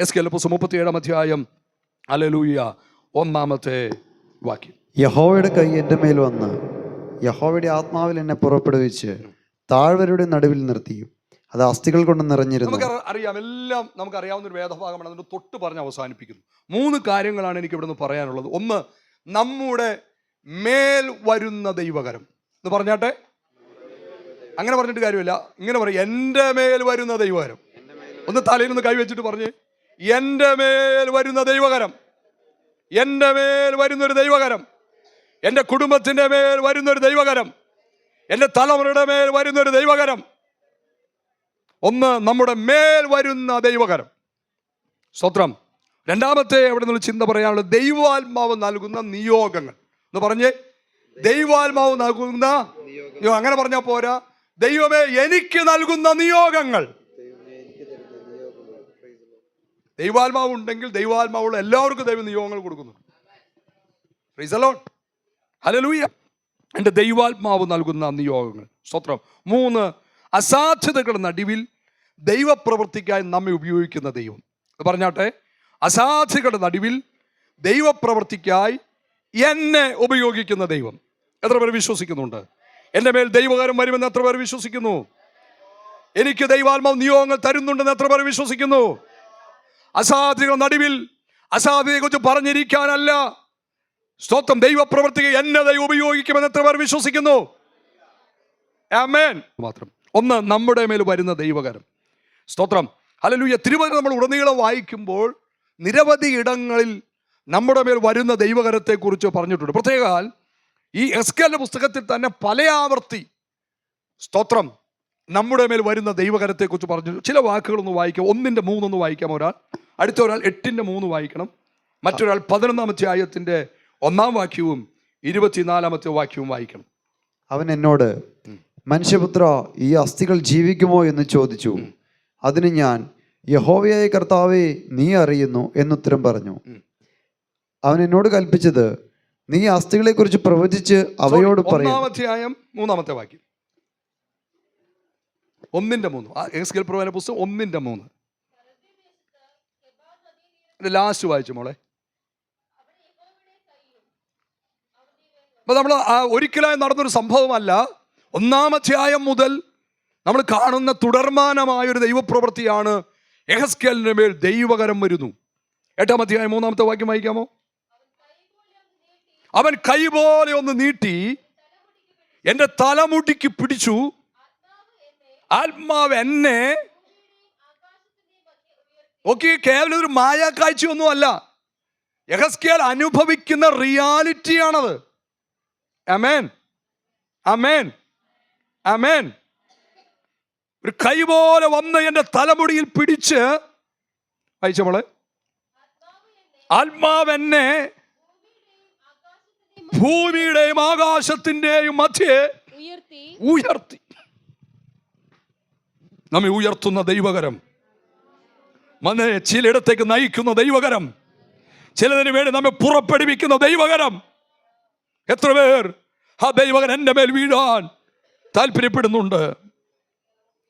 Ezekiel പുസ്തകം 37-ാം അധ്യായം hallelujah 1-ാമത്തെ വാക്യം. യഹോവയുടെ കൈ എൻ്റെ മേൽ വന്ന് യഹോവയുടെ ആത്മാവിൽ എന്നെ പുറപ്പെടുവിച്ച് താഴ്വരയുടെ നടുവിൽ നിർത്തി. അത് അസ്ഥികൾ കൊണ്ട് നിറഞ്ഞിരുന്നു. നമുക്ക് അറിയാം, എല്ലാം നമുക്കറിയാവുന്ന ഒരു വേദഭാഗമാണ്. അതിന് തൊട്ട് പറഞ്ഞ് അവസാനിപ്പിക്കുന്നു. 3 കാര്യങ്ങളാണ് എനിക്ക് ഇവിടുന്ന് പറയാനുള്ളത്. ഒന്ന്, നമ്മുടെ മേൽ വരുന്ന ദൈവകരം എന്ന് പറഞ്ഞാട്ടെ. അങ്ങനെ പറഞ്ഞിട്ട് കാര്യമില്ല, ഇങ്ങനെ പറയും, എൻ്റെ മേൽ വരുന്ന ദൈവകരം. ഒന്ന് തലയിൽ നിന്ന് കൈവച്ചിട്ട് പറഞ്ഞ്, എൻ്റെ മേൽ വരുന്ന ദൈവകരം, എൻ്റെ മേൽ വരുന്നൊരു ദൈവകരം, എൻ്റെ കുടുംബത്തിൻ്റെ മേൽ വരുന്നൊരു ദൈവകരം, എൻ്റെ തലമുറയുടെ മേൽ വരുന്നൊരു ദൈവകരം. ഒന്ന്, നമ്മുടെ മേൽ വരുന്ന ദൈവകരം. സ്തോത്രം. രണ്ടാമത്തെ അവിടെ നിന്ന് ചിന്ത പറയാനുള്ളത് ദൈവാത്മാവ് നൽകുന്ന നിയോഗങ്ങൾ എന്ന് പറഞ്ഞ്, ദൈവാത്മാവ് നൽകുന്ന അങ്ങനെ പറഞ്ഞാൽ പോരാ, ദൈവമേ എനിക്ക് നൽകുന്ന നിയോഗങ്ങൾ. ദൈവാത്മാവ് ഉണ്ടെങ്കിൽ ദൈവാത്മാവുള്ള എല്ലാവർക്കും ദൈവ നിയോഗങ്ങൾ കൊടുക്കുന്നു. Price the Lord, hallelujah. എൻ്റെ ദൈവാത്മാവ് നൽകുന്ന നിയോഗങ്ങൾ. സ്തോത്രം. 3, അസാധ്യതകളുടെ നടുവിൽ ദൈവപ്രവൃത്തിക്കായി നമ്മെ ഉപയോഗിക്കുന്ന ദൈവം എന്ന് പറഞ്ഞാട്ടെ. അസാധ്യതകളുടെ നടുവിൽ ദൈവപ്രവൃത്തിക്കായി എന്നെ ഉപയോഗിക്കുന്ന ദൈവം. എത്ര പേർ വിശ്വസിക്കുന്നുണ്ട്? എൻ്റെ മേൽ ദൈവകരം വരുമെന്ന് എത്ര പേർ വിശ്വസിക്കുന്നു? എനിക്ക് ദൈവാത്മാവ് നിയോഗങ്ങൾ തരുന്നുണ്ടെന്ന് എത്ര പേർ വിശ്വസിക്കുന്നു? അസാധ്യതകളുടെ നടുവിൽ അസാധ്യതയെക്കുറിച്ച് പറഞ്ഞിരിക്കാനല്ല, സ്തോത്രം, ദൈവപ്രവൃത്തിക്ക് എന്നെ ദൈവം ഉപയോഗിക്കുമെന്ന് എത്ര പേർ വിശ്വസിക്കുന്നു? ആമേൻ. മാത്രം. ഒന്ന്, നമ്മുടെ മേൽ വരുന്ന ദൈവകരം. സ്തോത്രം, ഹല്ലേലൂയ. തിരുവചനം നമ്മൾ ഉടനീളം വായിക്കുമ്പോൾ നിരവധി ഇടങ്ങളിൽ നമ്മുടെ മേൽ വരുന്ന ദൈവകരത്തെക്കുറിച്ച് പറഞ്ഞിട്ടുണ്ട്. പ്രത്യേകാൽ ഈ എസ്കേലിന്റെ പുസ്തകത്തിൽ തന്നെ പല ആവർത്തി, സ്തോത്രം, നമ്മുടെ മേൽ വരുന്ന ദൈവകരത്തെക്കുറിച്ച് പറഞ്ഞു. ചില വാക്കുകളൊന്ന് വായിക്കാം. 1-3 ഒന്ന് വായിക്കാം ഒരാൾ, അടുത്ത ഒരാൾ 8-3 വായിക്കണം, മറ്റൊരാൾ 11-ാം അധ്യായത്തിന്റെ 1-ാം വാക്യവും 24-ാമത്തെ വാക്യവും വായിക്കണം. അവൻ എന്നോട്, മനുഷ്യപുത്ര, ഈ അസ്ഥികൾ ജീവിക്കുമോ എന്ന് ചോദിച്ചു. അതിന് ഞാൻ, യഹോവയായ കർത്താവേ, നീ അറിയുന്നു എന്നുത്തരം പറഞ്ഞു. അവൻ എന്നോട് കൽപ്പിച്ചത്, നീ അസ്ഥികളെ കുറിച്ച് പ്രവചിച്ച് അവയോട് പറയും. 1-ാം അധ്യായം 3-ാമത്തെ വാക്യം. 1-3 എസ്കേൽ പ്രവചന പുസ്തകം 1-3. ലാസ്റ്റ് വായിച്ചു മോളെ. അപ്പൊ നമ്മൾ ഒരിക്കലായി നടന്നൊരു സംഭവമല്ല. 1-ാം അധ്യായം മുതൽ നമ്മൾ കാണുന്ന തുടർമാനമായൊരു ദൈവപ്രവൃത്തിയാണ്. യെഹെസ്കേലിന്റെ മേൽ ദൈവകരം വരുന്നു. 8-ാം അധ്യായം 3-ാമത്തെ വാക്യം വായിക്കാമോ? അവൻ കൈ പോലെ ഒന്ന് നീട്ടി എൻ്റെ തലമുടിക്ക് പിടിച്ചു, ആത്മാവ് എന്നെ നോക്കി. കേവലം ഒരു മായാക്കാഴ്ചയൊന്നും അല്ല, യെഹെസ്കേൽ അനുഭവിക്കുന്ന റിയാലിറ്റിയാണത്. ആമേൻ, ആമേൻ, ആമേൻ. ഒരു കൈ പോലെ വന്ന് എൻ്റെ തലമുടിയിൽ പിടിച്ച്, വായിച്ചോളെ, ആത്മാവ് എന്നെ ഭൂമിയുടെയും ആകാശത്തിന്റെയും മധ്യേ ഉയർത്തി. നമ്മെ ഉയർത്തുന്ന ദൈവകരം, ചിലയിടത്തേക്ക് നയിക്കുന്ന ദൈവകരം, ചിലതിന് വേണ്ടി നമ്മെ പുറപ്പെടുവിക്കുന്ന ദൈവകരം. എത്ര പേർ ആ ദൈവകരം എൻ്റെ മേൽ വീഴാൻ താല്പര്യപ്പെടുന്നുണ്ട്?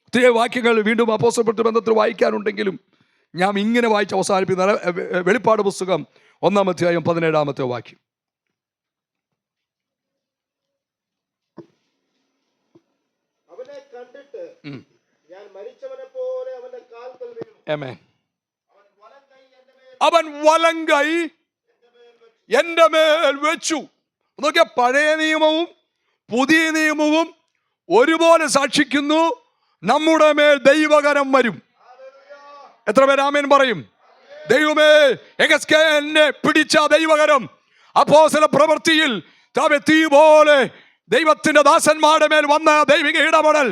ഒത്തിരി വാക്യങ്ങൾ വീണ്ടും അപ്പോസ്തലപ്രവൃത്തി ബന്ധത്തിൽ വായിക്കാനുണ്ടെങ്കിലും ഞാൻ ഇങ്ങനെ വായിച്ച് അവസാനിപ്പിക്കുന്ന വെളിപ്പാട് പുസ്തകം 1-ാം അധ്യായം 17-ാമത്തെ വാക്യം. അവൻ വലങ്കൈ എൻ്റെ മേൽ വെച്ചു. നോക്കിയ, പഴയ നിയമവും പുതിയ നിയമവും ഒരുപോലെ സാക്ഷിക്കുന്നു, നമ്മുടെ മേൽ ദൈവകരം വരും. എത്ര പേര് ആമേൻ പറയും? ദൈവമേ, യെഹെസ്കേലിനെ പിടിച്ച ദൈവകരം അപ്പോസ്തല പ്രവൃത്തിയിൽ തീ പോലെ ദൈവത്തിന്റെ ദാസന്മാരുടെ മേൽ വന്ന ദൈവിക ഇടപെടൽ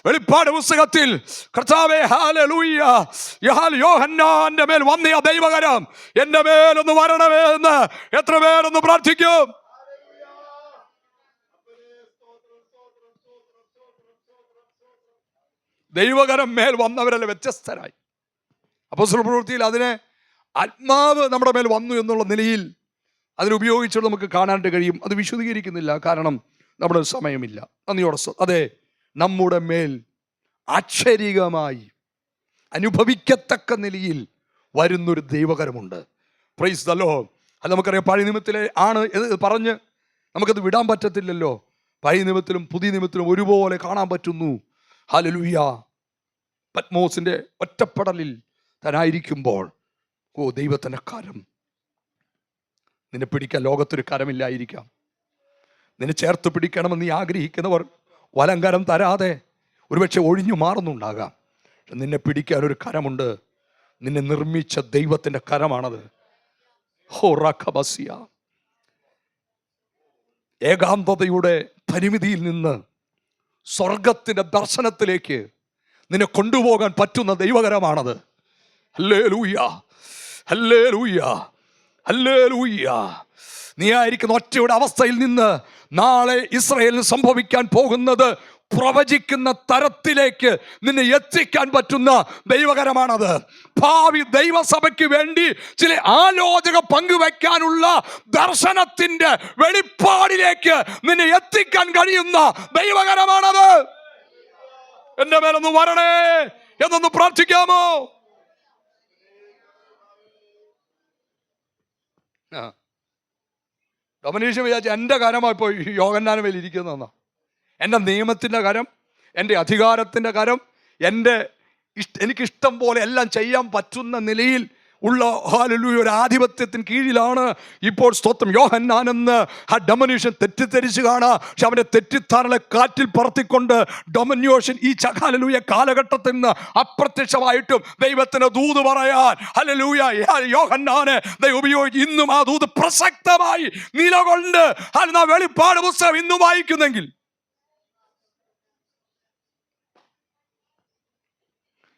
വെളിപ്പാട് പുസ്തകത്തിൽ കർത്താവേ, ഹല്ലേലൂയ, യോഹന്നാന്റെ മേൽ വന്ന ദൈവകരം എൻ്റെ മേലൊന്ന് വരണമേ എന്ന് എത്ര പേരൊന്ന് പ്രാർത്ഥിക്കും? ദൈവകരം മേൽ വന്നവരല്ല വ്യത്യസ്തരായി. അപ്പോസ്തല പ്രവൃത്തിയിൽ അതിനെ ആത്മാവ് നമ്മുടെ മേൽ വന്നു എന്നുള്ള നിലയിൽ അതിനുപയോഗിച്ചുകൊണ്ട് നമുക്ക് കാണാനായിട്ട് കഴിയും. അത് വിശദീകരിക്കുന്നില്ല, കാരണം നമ്മുടെ സമയമില്ല. നന്ദിയോടെ അതെ, നമ്മുടെ മേൽ ആശ്ചര്യമായി അനുഭവിക്കത്തക്ക നിലയിൽ വരുന്നൊരു ദൈവകരമുണ്ട്. Praise the Lord. അത് നമുക്കറിയാം. പഴയ നിയമത്തിലെ ആണ് ഇത് പറഞ്ഞ് നമുക്കത് വിടാൻ പറ്റത്തില്ലല്ലോ. പഴയ നിയമത്തിലും പുതിയ നിയമത്തിലും ഒരുപോലെ കാണാൻ പറ്റുന്നു. ഹല്ലേലൂയ. പത്മോസിൻ്റെ ഒറ്റപ്പെടലിൽ താനായിരിക്കുമ്പോൾ ദൈവത്തിൻ്റെ കരം നിന്നെ പിടിക്കാൻ ലോകത്തൊരു കരമില്ലായിരിക്കാം. നിന്നെ ചേർത്ത് പിടിക്കണമെന്ന് നീ ആഗ്രഹിക്കുന്നവർ വലങ്കരം തരാതെ ഒരുപക്ഷെ ഒഴിഞ്ഞു മാറുന്നുണ്ടാകാം. പക്ഷെ നിന്നെ പിടിക്കാൻ ഒരു കരമുണ്ട്. നിന്നെ നിർമ്മിച്ച ദൈവത്തിൻ്റെ കരമാണത്. ഏകാന്തതയുടെ പരിമിതിയിൽ നിന്ന് സ്വർഗത്തിൻ്റെ ദർശനത്തിലേക്ക് നിന്നെ കൊണ്ടുപോകാൻ പറ്റുന്ന ദൈവകരമാണത്. Hallelujah, hallelujah, hallelujah. നീ ആയിരിക്കുന്ന ഒറ്റയുടെ അവസ്ഥയിൽ നിന്ന് നാളെ ഇസ്രായേലിന് സംഭവിക്കാൻ പോകുന്നത് പ്രവചിക്കുന്ന തരത്തിലേക്ക് നിന്നെ എത്തിക്കാൻ പറ്റുന്ന ദൈവകരമാണത്. ഭാവി ദൈവസഭയ്ക്ക് വേണ്ടി ചില ആലോചക പങ്കുവെക്കാനുള്ള ദർശനത്തിന്റെ വെളിപ്പാടിലേക്ക് നിന്നെ എത്തിക്കാൻ കഴിയുന്ന ദൈവകരമാണത്. എന്റെ മേലൊന്ന് വരണേ എന്നൊന്ന് പ്രാർത്ഥിക്കാമോ? ഡൊമിനീഷൻ വിചാരിച്ച എൻ്റെ കരമാണ് ഇപ്പോൾ യോഹന്നാന് മേൽ ഇരിക്കുന്നതെന്നാ. എൻ്റെ നിയമത്തിൻ്റെ കരം, എൻ്റെ അധികാരത്തിൻ്റെ കരം, എനിക്കിഷ്ടം പോലെ എല്ലാം ചെയ്യാൻ പറ്റുന്ന നിലയിൽ ഉള്ള ഹല്ലേലൂയ ഒരു ആധിപത്യത്തിന് കീഴിലാണ് ഇപ്പോൾ സ്തോത്രം യോഹന്നാനെന്ന് ആ ഡൊമിനേഷൻ തെറ്റിദ്ധരിച്ച് കാണാം. പക്ഷെ അവൻ്റെ തെറ്റിദ്ധാരണ കാറ്റിൽ പറത്തിക്കൊണ്ട് ഡൊമിനേഷൻ ഈ ഹല്ലേലൂയ കാലഘട്ടത്തിൽ നിന്ന് അപ്രത്യക്ഷമായിട്ടും ദൈവത്തിന് ദൂത് പറയാൻ ഹല്ലേലൂയ യോഹന്നാനെ ദൈവം ഉപയോഗിച്ച് ഇന്നും ആ ദൂത് പ്രസക്തമായി നിലകൊണ്ട് വെളിപ്പാട് പുസ്തകം ഇന്നും വായിക്കുന്നെങ്കിൽ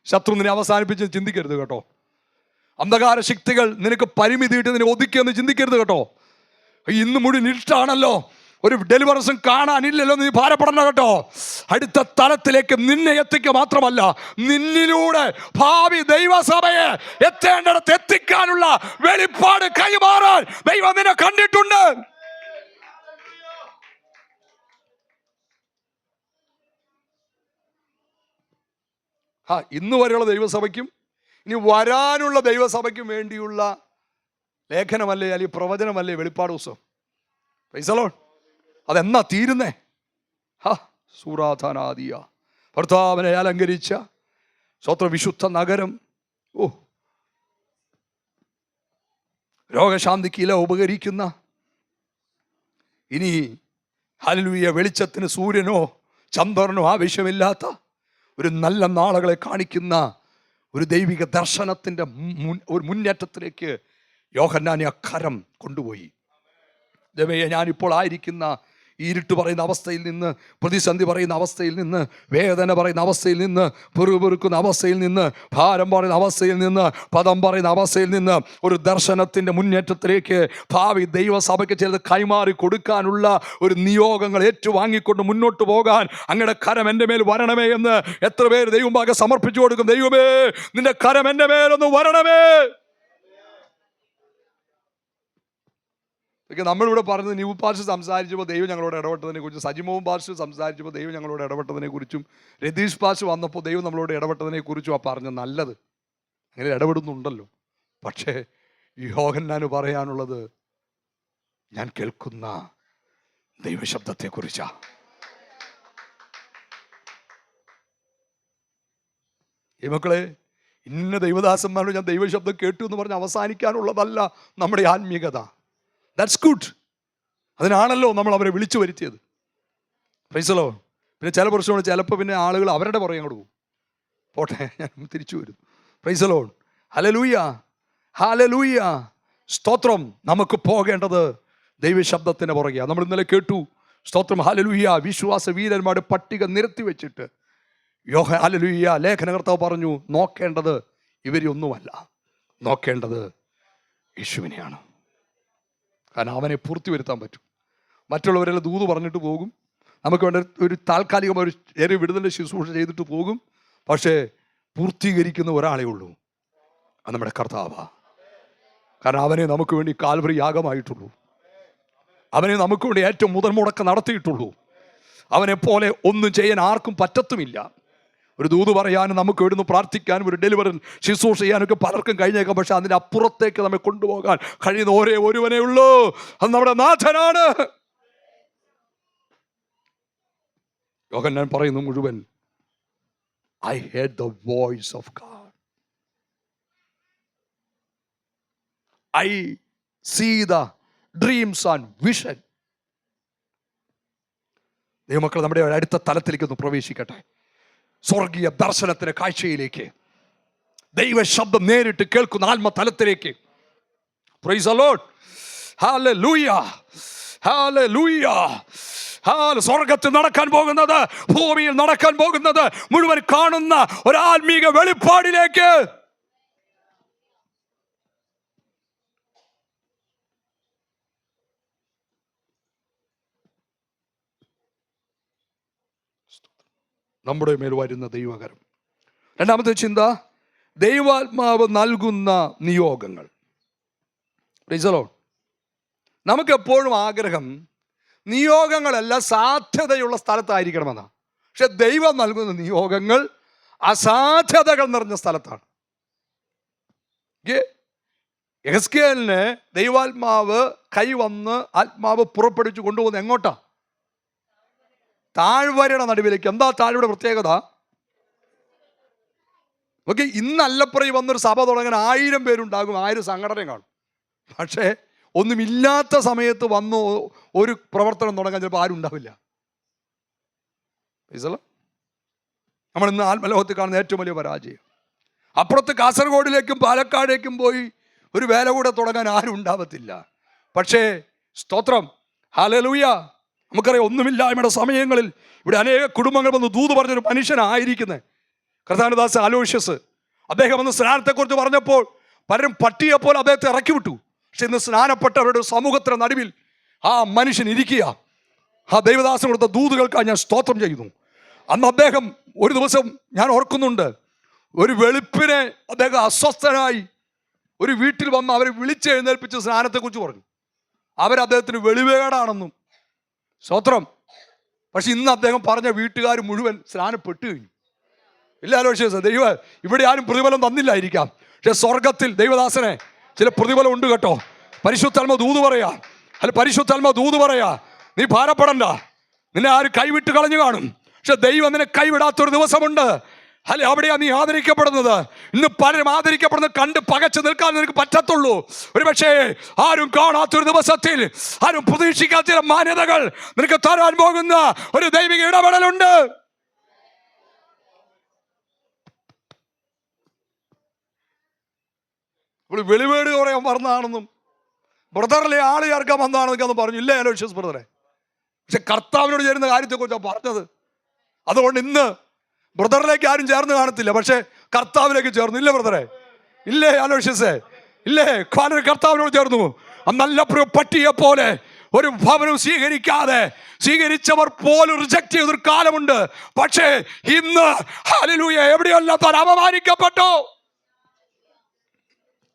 ശത്രു നിന്നെ അവസാനിപ്പിച്ച് ചിന്തിക്കരുത് കേട്ടോ. അന്ധകാര ശക്തികൾ നിനക്ക് പരിമിതിയിട്ട് നിന്നെ ഒതുക്കിയെന്ന് ചിന്തിക്കരുത് കേട്ടോ. ഇന്ന് മുഴുവൻ ഇരുട്ടാണല്ലോ, ഒരു ഡെലിവറൻസും കാണാനില്ലല്ലോ, നീ ഭാരപ്പെടണം കേട്ടോ. അടുത്ത തലത്തിലേക്ക് നിന്നെ എത്തിക്കുക മാത്രമല്ല, നിന്നിലൂടെ ഭാവി ദൈവസഭയെ എത്തേണ്ടിടത്ത് എത്തിക്കാനുള്ള വെളിപ്പാട് കൈമാറാൻ ദൈവം നിന്നെ കണ്ടിട്ടുണ്ട്. ഇന്ന് വരെയുള്ള ദൈവസഭയ്ക്കും ഇനി വരാനുള്ള ദൈവസഭയ്ക്കും വേണ്ടിയുള്ള ലേഖനമല്ലേ, അല്ലെങ്കിൽ പ്രവചനമല്ലേ വെളിപ്പാട് പുസ്തകം? Price the Lord. അതെന്നാ തീരുന്നേ? സൂറാധാനാദിയ ഭർത്താവിനെ അലങ്കരിച്ച സ്വത്ര വിശുദ്ധ നഗരം, രോഗശാന്തിക്ക് ഇല ഉപകരിക്കുന്ന, ഇനി ഹല്ലേലൂയ വെളിച്ചത്തിന് സൂര്യനോ ചന്ദ്രനോ ആവശ്യമില്ലാത്ത ഒരു നല്ല നാളുകളെ കാണിക്കുന്ന ഒരു ദൈവിക ദർശനത്തിൻ്റെ ഒരു മുന്നേറ്റത്തിലേക്ക് യോഹന്നാനെ അക്കരം കൊണ്ടുപോയി. ദൈവമേ, ഞാനിപ്പോൾ ആയിരിക്കുന്ന ഈ ഇരുട്ട് പറയുന്ന അവസ്ഥയിൽ നിന്ന്, പ്രതിസന്ധി പറയുന്ന അവസ്ഥയിൽ നിന്ന്, വേദന പറയുന്ന അവസ്ഥയിൽ നിന്ന്, പെറുപെറുക്കുന്ന അവസ്ഥയിൽ നിന്ന്, ഭാരം പറയുന്ന അവസ്ഥയിൽ നിന്ന്, പദം പറയുന്ന അവസ്ഥയിൽ നിന്ന് ഒരു ദർശനത്തിൻ്റെ മുന്നേറ്റത്തിലേക്ക് ഭാവി ദൈവസഭയ്ക്ക് ചിലത് കൈമാറി കൊടുക്കാനുള്ള ഒരു നിയോഗങ്ങൾ ഏറ്റുവാങ്ങിക്കൊണ്ട് മുന്നോട്ട് പോകാൻ അങ്ങയുടെ കരം എൻ്റെ മേൽ വരണമേ എന്ന് എത്ര പേര് ദൈവമാകെ സമർപ്പിച്ചു കൊടുക്കും? ദൈവമേ, നിന്റെ കരം എൻ്റെ മേലൊന്ന് വരണമേ. നമ്മളിവിടെ പറഞ്ഞത് ന്യൂ പാർഷ് സംസാരിച്ചപ്പോൾ ദൈവം ഞങ്ങളോട് ഇടപെട്ടതിനെ കുറിച്ചും, സജിമോഹൻ പാർഷ് സംസാരിച്ചപ്പോൾ ദൈവം ഞങ്ങളോട് ഇടപെട്ടതിനെ കുറിച്ചും, രതീഷ് പാർഷ് വന്നപ്പോൾ ദൈവം നമ്മളോട് ഇടപെട്ടതിനെ കുറിച്ചും പറഞ്ഞത്. നല്ലത്, അങ്ങനെ ഇടപെടുന്നുണ്ടല്ലോ. പക്ഷേ യോഹന്നാന് പറയാനുള്ളത് ഞാൻ കേൾക്കുന്ന ദൈവശബ്ദത്തെ കുറിച്ചാ. ഈ മക്കളെ, ഇന്ന ദൈവദാസന്മാരോട് ഞാൻ ദൈവശബ്ദം കേട്ടു എന്ന് പറഞ്ഞ് അവസാനിക്കാനുള്ളതല്ല നമ്മുടെ ആത്മീയത. That's good. അതിനാണല്ലോ നമ്മൾ അവരെ വിളിച്ചു വരുത്തിയത്. Praise the Lord. പിന്നെ ചില പ്രശ്നങ്ങൾ ചിലപ്പോൾ പിന്നെ ആളുകൾ അവരുടെ പുറകെ അങ്ങോട്ട് പോകും. പോട്ടെ, ഞാൻ തിരിച്ചു വരും. Price the Lord. Hallelujah, hallelujah, സ്തോത്രം. നമുക്ക് പോകേണ്ടത് ദൈവശബ്ദത്തിൻ്റെ പുറകെയാണ്. നമ്മൾ ഇന്നലെ കേട്ടു, സ്തോത്രം, ഹല്ലേലൂയ, വിശ്വാസ വീരന്മാരുടെ പട്ടിക നിരത്തി വെച്ചിട്ട് ഹല്ലേലൂയ ലേഖനകർത്താവ് പറഞ്ഞു, നോക്കേണ്ടത് ഇവരെയൊന്നുമല്ല, നോക്കേണ്ടത് യേശുവിനെയാണ്. കാരണം അവനെ പൂർത്തി വരുത്താൻ പറ്റും. മറ്റുള്ളവരെല്ലാം ദൂത് പറഞ്ഞിട്ട് പോകും, നമുക്ക് വേണ്ട ഒരു താൽക്കാലികമായ ഒരു ചെറിയ വിടുതലിൻ്റെ ശുശ്രൂഷ ചെയ്തിട്ട് പോകും. പക്ഷേ പൂർത്തീകരിക്കുന്ന ഒരാളേ ഉള്ളൂ, അത് നമ്മുടെ കർത്താവാ. കാരണം അവനെ നമുക്ക് വേണ്ടി കാൽവരി യാഗമായിട്ടുള്ളൂ, അവനെ നമുക്ക് വേണ്ടി ഏറ്റവും മുതൽ മുടക്കം നടത്തിയിട്ടുള്ളൂ. അവനെപ്പോലെ ഒന്നും ചെയ്യാൻ ആർക്കും പറ്റത്തുമില്ല. ഒരു ദൂത് പറയാനും നമുക്ക് ഇവിടുന്ന് പ്രാർത്ഥിക്കാനും ഒരു ഡെലിവറി ശുശ്രൂഷ ചെയ്യാനൊക്കെ പലർക്കും കഴിഞ്ഞേക്കാം. പക്ഷെ അതിൻ്റെ അപ്പുറത്തേക്ക് നമ്മെ കൊണ്ടുപോകാൻ കഴിയുന്ന ഒരേ ഒരുവനേ ഉള്ളൂ, അത് നമ്മുടെ നാഥനാണ്. യോഹന്നാൻ പറയുന്നു മുഴുവൻ, I heard the voice of God. I see the dreams and vision. ദൈവമക്കൾ നമ്മുടെ അടുത്ത തലത്തിലേക്ക് ഒന്ന് പ്രവേശിക്കട്ടെ. സ്വർഗീയ ദർശനത്തിന്റെ കാഴ്ചയിലേക്ക്, ദൈവ ശബ്ദം നേരിട്ട് കേൾക്കുന്ന ആത്മതലത്തിലേക്ക്. Praise the Lord. Hallelujah. Hallelujah. സ്വർഗത്തിൽ നടക്കാൻ പോകുന്നത്, ഭൂമിയിൽ നടക്കാൻ പോകുന്നത് മുഴുവൻ കാണുന്ന ഒരു ആത്മീക വെളിപ്പാടിലേക്ക്. നമ്മുടെ മേൽ വരുന്ന ദൈവകരം. രണ്ടാമത്തെ ചിന്ത, ദൈവാത്മാവ് നൽകുന്ന നിയോഗങ്ങൾ. Price the Lord. നമുക്കെപ്പോഴും ആഗ്രഹം നിയോഗങ്ങളെല്ലാം സാധ്യതയുള്ള സ്ഥലത്തായിരിക്കണമെന്നാണ്. പക്ഷെ ദൈവം നൽകുന്ന നിയോഗങ്ങൾ അസാധ്യതകൾ നിറഞ്ഞ സ്ഥലത്താണ്. യെഹെസ്കേലിന് ദൈവാത്മാവ് കൈവന്ന് ആത്മാവ് പുറപ്പെടുവിച്ച് കൊണ്ടുപോകുന്നത് എങ്ങോട്ടാ? താഴ്വരയുടെ നടുവിലേക്ക്. എന്താ താഴ്വരയുടെ പ്രത്യേകത? ഓക്കെ, ഇന്നല്ലപ്പുറം വന്നൊരു സഭ തുടങ്ങാൻ 1000 പേരുണ്ടാകും, 1000 സംഘടന കാണും. പക്ഷേ ഒന്നുമില്ലാത്ത സമയത്ത് വന്നു ഒരു പ്രവർത്തനം തുടങ്ങാൻ ചിലപ്പോൾ ആരും ഉണ്ടാവില്ല. നമ്മൾ ഇന്ന് ആത്മലോകത്ത് കാണുന്ന ഏറ്റവും വലിയ പരാജയം. അപ്പുറത്ത് കാസർഗോഡിലേക്കും പാലക്കാടേക്കും പോയി ഒരു വേല കൂടെ തുടങ്ങാൻ ആരും ഉണ്ടാവത്തില്ല. പക്ഷേ സ്തോത്രം, ഹല്ലേലൂയ, നമുക്കറിയാം ഒന്നുമില്ലായ്മയുടെ സമയങ്ങളിൽ ഇവിടെ അനേക കുടുംബങ്ങൾ വന്ന് ദൂത് പറഞ്ഞൊരു മനുഷ്യനായിരിക്കുന്നത് കർത്താവിന്റെ അലോഷ്യസ്. അദ്ദേഹം വന്ന് സ്നാനത്തെക്കുറിച്ച് പറഞ്ഞപ്പോൾ പലരും പട്ടിയെപ്പോലെ അദ്ദേഹത്തെ ഇറക്കി വിട്ടു. പക്ഷെ ഇന്ന് സ്നാനപ്പെട്ടവരുടെ സമൂഹത്തിന്റെ നടുവിൽ ആ മനുഷ്യൻ ഇരിക്കുക. ആ ദൈവദാസൻ കൊടുത്ത ദൂതുകൾക്കായി ഞാൻ സ്തോത്രം ചെയ്യുന്നു. അന്ന് അദ്ദേഹം ഒരു ദിവസം ഞാൻ ഓർക്കുന്നുണ്ട്, ഒരു വെളുപ്പിനെ അദ്ദേഹം അസ്വസ്ഥനായി ഒരു വീട്ടിൽ വന്ന് അവരെ വിളിച്ചെഴുന്നേൽപ്പിച്ച് സ്നാനത്തെക്കുറിച്ച് പറഞ്ഞു. അദ്ദേഹത്തിന് വെളിവേടാണെന്നും സ്തോത്രം. പക്ഷെ ഇന്ന് അദ്ദേഹം പറഞ്ഞ വീട്ടുകാർ മുഴുവൻ സ്നാനപ്പെട്ടു കഴിഞ്ഞു. ഇല്ല ആലോചിച്ച ദൈവം ഇവിടെ ആരും പ്രതിഫലം തന്നില്ലായിരിക്കാം, പക്ഷെ സ്വർഗത്തിൽ ദൈവദാസനെ ചില പ്രതിഫലം ഉണ്ട് കേട്ടോ. പരിശുദ്ധാത്മ ദൂത് പറയാ, അല്ല പരിശുദ്ധാത്മ ദൂത് പറയാ, നീ ഭാരപ്പെടണ്ട, നിന്നെ ആരും കൈവിട്ട് കളഞ്ഞു കാണും, പക്ഷെ ദൈവം നിന്നെ കൈവിടാത്തൊരു ദിവസമുണ്ട്. അല്ലെ, അവിടെയാ നീ ആദരിക്കപ്പെടുന്നത്. ഇന്ന് പലരും ആദരിക്കപ്പെടുന്നത് കണ്ട് പകച്ചു നിൽക്കാൻ നിനക്ക് പറ്റത്തുള്ളൂ. ഒരു പക്ഷേ ആരും കാണാത്തൊരു ദിവസത്തിൽ, ആരും പ്രതീക്ഷിക്കാത്ത ചില മാന്യതകൾ നിനക്ക് തരാൻ പോകുന്ന ഒരു ദൈവിക ഇടപെടലുണ്ട്. വെളിവേട് പറയാൻ പറഞ്ഞതാണെന്നും ബ്രദറിലെ ആള് ചേർക്കാൻ വന്നതാണെന്നൊക്കെ പറഞ്ഞു. ഇല്ല അലോഷ്യസ് ബ്രദറെ, പക്ഷെ കർത്താവിനോട് ചേരുന്ന കാര്യത്തെക്കുറിച്ചാണ് പറഞ്ഞത്. അതുകൊണ്ട് ഇന്ന് ബ്രദറിലേക്ക് ആരും ചേർന്ന് കാണത്തില്ല, പക്ഷെ കർത്താവിലേക്ക് ചേർന്നു. ഇല്ലേ ബ്രദറെ? ഇല്ലേ അലോഷ്യസേ? ഇല്ലേ? കർത്താവിനോട് ചേർന്നു. നല്ല പട്ടിയെ പോലെ ഒരു ഭവനം സ്വീകരിച്ചവർ പോലും റിജക്ട് ചെയ്തൊരു കാലമുണ്ട്. പക്ഷേ ഇന്ന് ഹല്ലേലൂയ, എവിടെയല്ല താൻ അപമാനിക്കപ്പെട്ടു,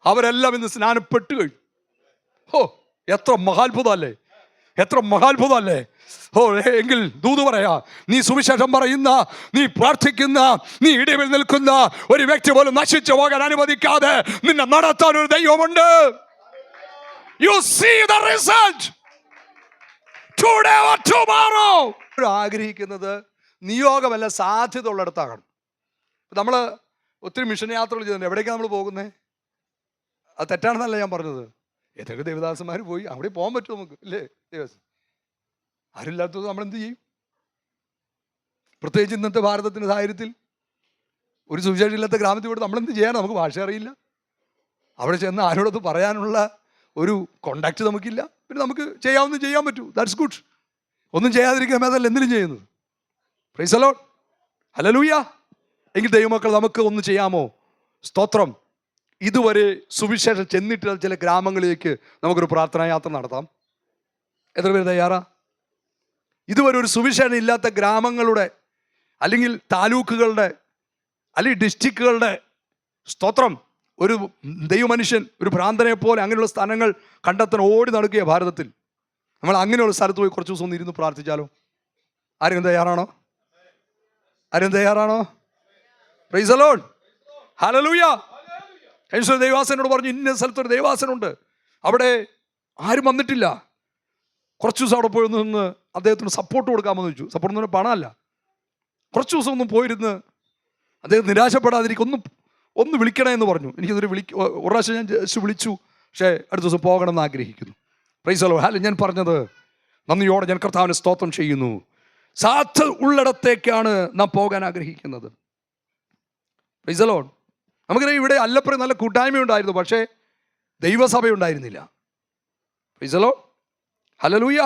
അവരെല്ലാം ഇന്ന് സ്നാനപ്പെട്ടു കഴിഞ്ഞു. ഓ, എത്ര മഹാത്ഭുതമല്ലേ, എത്ര മഹാത്ഭുതമല്ലേ. ഓ, എങ്കിൽ ദൂത് പറയാ, നീ സുവിശേഷം പറയുന്ന, നീ പ്രാർത്ഥിക്കുന്ന, നീ ഇടിവിൽ നിൽക്കുന്ന ഒരു വ്യക്തി പോലും നശിച്ചു പോകാൻ അനുവദിക്കാതെ നിന്നെ നടത്താൻ ഒരു ദൈവമുണ്ട്. You see the result today or tomorrow. ആഗ്രഹിക്കുന്നത് നിയോഗമല്ല, സാധ്യത ഉള്ളിടത്താണ്. നമ്മൾ ഒത്തിരി മിഷൻ യാത്രകൾ ചെയ്യുന്നുണ്ട്. എവിടേക്കാണ് നമ്മൾ പോകുന്നത്? അത് തെറ്റാണെന്നല്ല ഞാൻ പറഞ്ഞത്. ഏതൊക്കെ ദേവദാസന്മാർ പോയി അവിടെ പോകാൻ പറ്റും നമുക്ക്, ഇല്ലേ? ദേവദാസൻ ആരില്ലാത്തത് നമ്മൾ എന്ത് ചെയ്യും? പ്രത്യേകിച്ച് ഇന്നത്തെ ഭാരതത്തിൻ്റെ സാഹചര്യത്തിൽ ഒരു സുവിശേഷം ഇല്ലാത്ത ഗ്രാമത്തിൽ പോയിട്ട് നമ്മളെന്ത് ചെയ്യാനാണ്? നമുക്ക് ഭാഷ അറിയില്ല. അവിടെ ചെന്ന് ആരോടൊത്ത് പറയാനുള്ള ഒരു കോണ്ടാക്ട് നമുക്കില്ല. പിന്നെ നമുക്ക് ചെയ്യാവുന്ന ചെയ്യാൻ പറ്റൂ, ദാറ്റ്സ് ഗുഡ്. ഒന്നും ചെയ്യാതിരിക്കാൻ മേതല്ല എന്തിനും ചെയ്യുന്നത്. Price the Lord, hallelujah. എങ്കിൽ ദൈവമക്കൾ, നമുക്ക് ഒന്ന് ചെയ്യാമോ? സ്തോത്രം. ഇതുവരെ സുവിശേഷം ചെന്നിട്ടുള്ള ചില ഗ്രാമങ്ങളിലേക്ക് നമുക്കൊരു പ്രാർത്ഥനാ യാത്ര നടത്താം. എത്ര പേര് തയ്യാറാ? ഇതുവരെ ഒരു സുവിശേഷം ഇല്ലാത്ത ഗ്രാമങ്ങളുടെ, അല്ലെങ്കിൽ താലൂക്കുകളുടെ, അല്ലെങ്കിൽ ഡിസ്ട്രിക്റ്റുകളുടെ, സ്തോത്രം, ഒരു ദൈവമനുഷ്യൻ ഒരു ഭ്രാന്തനെ പോലെ അങ്ങനെയുള്ള സ്ഥലങ്ങൾ കണ്ടെത്താൻ ഓടി നടക്കുക ഭാരതത്തിൽ. നമ്മൾ അങ്ങനെയുള്ള സ്ഥലത്ത് പോയി കുറച്ച് ദിവസം ഒന്ന് ഇരുന്ന് പ്രാർത്ഥിച്ചാലോ? ആരെങ്കിലും തയ്യാറാണോ? ആരെങ്കിലും തയ്യാറാണോ? Price the Lord. ഹല്ലേലൂയ. കഴിഞ്ഞ ദൈവാസനോട് പറഞ്ഞു, ഇന്ന സ്ഥലത്തൊരു ദൈവാസനുണ്ട്, അവിടെ ആരും വന്നിട്ടില്ല. കുറച്ച് ദിവസം അവിടെ പോയി നിന്ന് അദ്ദേഹത്തിന് സപ്പോർട്ട് കൊടുക്കാമെന്ന് ചോദിച്ചു. സപ്പോർട്ട് എന്ന് പറഞ്ഞാൽ പണമല്ല. കുറച്ച് ദിവസം ഒന്നും പോയിരുന്ന് അദ്ദേഹം നിരാശപ്പെടാതിരിക്കും, ഒന്ന് വിളിക്കണേ എന്ന് പറഞ്ഞു. എനിക്കതൊരു ഒരു പ്രാവശ്യം ഞാൻ ജസ്റ്റ് വിളിച്ചു, പക്ഷേ അടുത്ത ദിവസം പോകണം എന്ന് ആഗ്രഹിക്കുന്നു. Price the Lord. ഹല്ലേലൂയ. ഞാൻ പറഞ്ഞത്, നന്ദിയോടെ ഞാൻ കർത്താവിനെ സ്തോത്രം ചെയ്യുന്നു. സാധ്യത ഉള്ളിടത്തേക്കാണ് നാം പോകാൻ ആഗ്രഹിക്കുന്നത്. Praise the Lord. നമുക്കറിയാം, ഇവിടെ അല്ലപ്പുറം നല്ല കൂട്ടായ്മയുണ്ടായിരുന്നു, പക്ഷേ ദൈവസഭയുണ്ടായിരുന്നില്ല. Praise the Lord. ഹല്ലേലൂയ.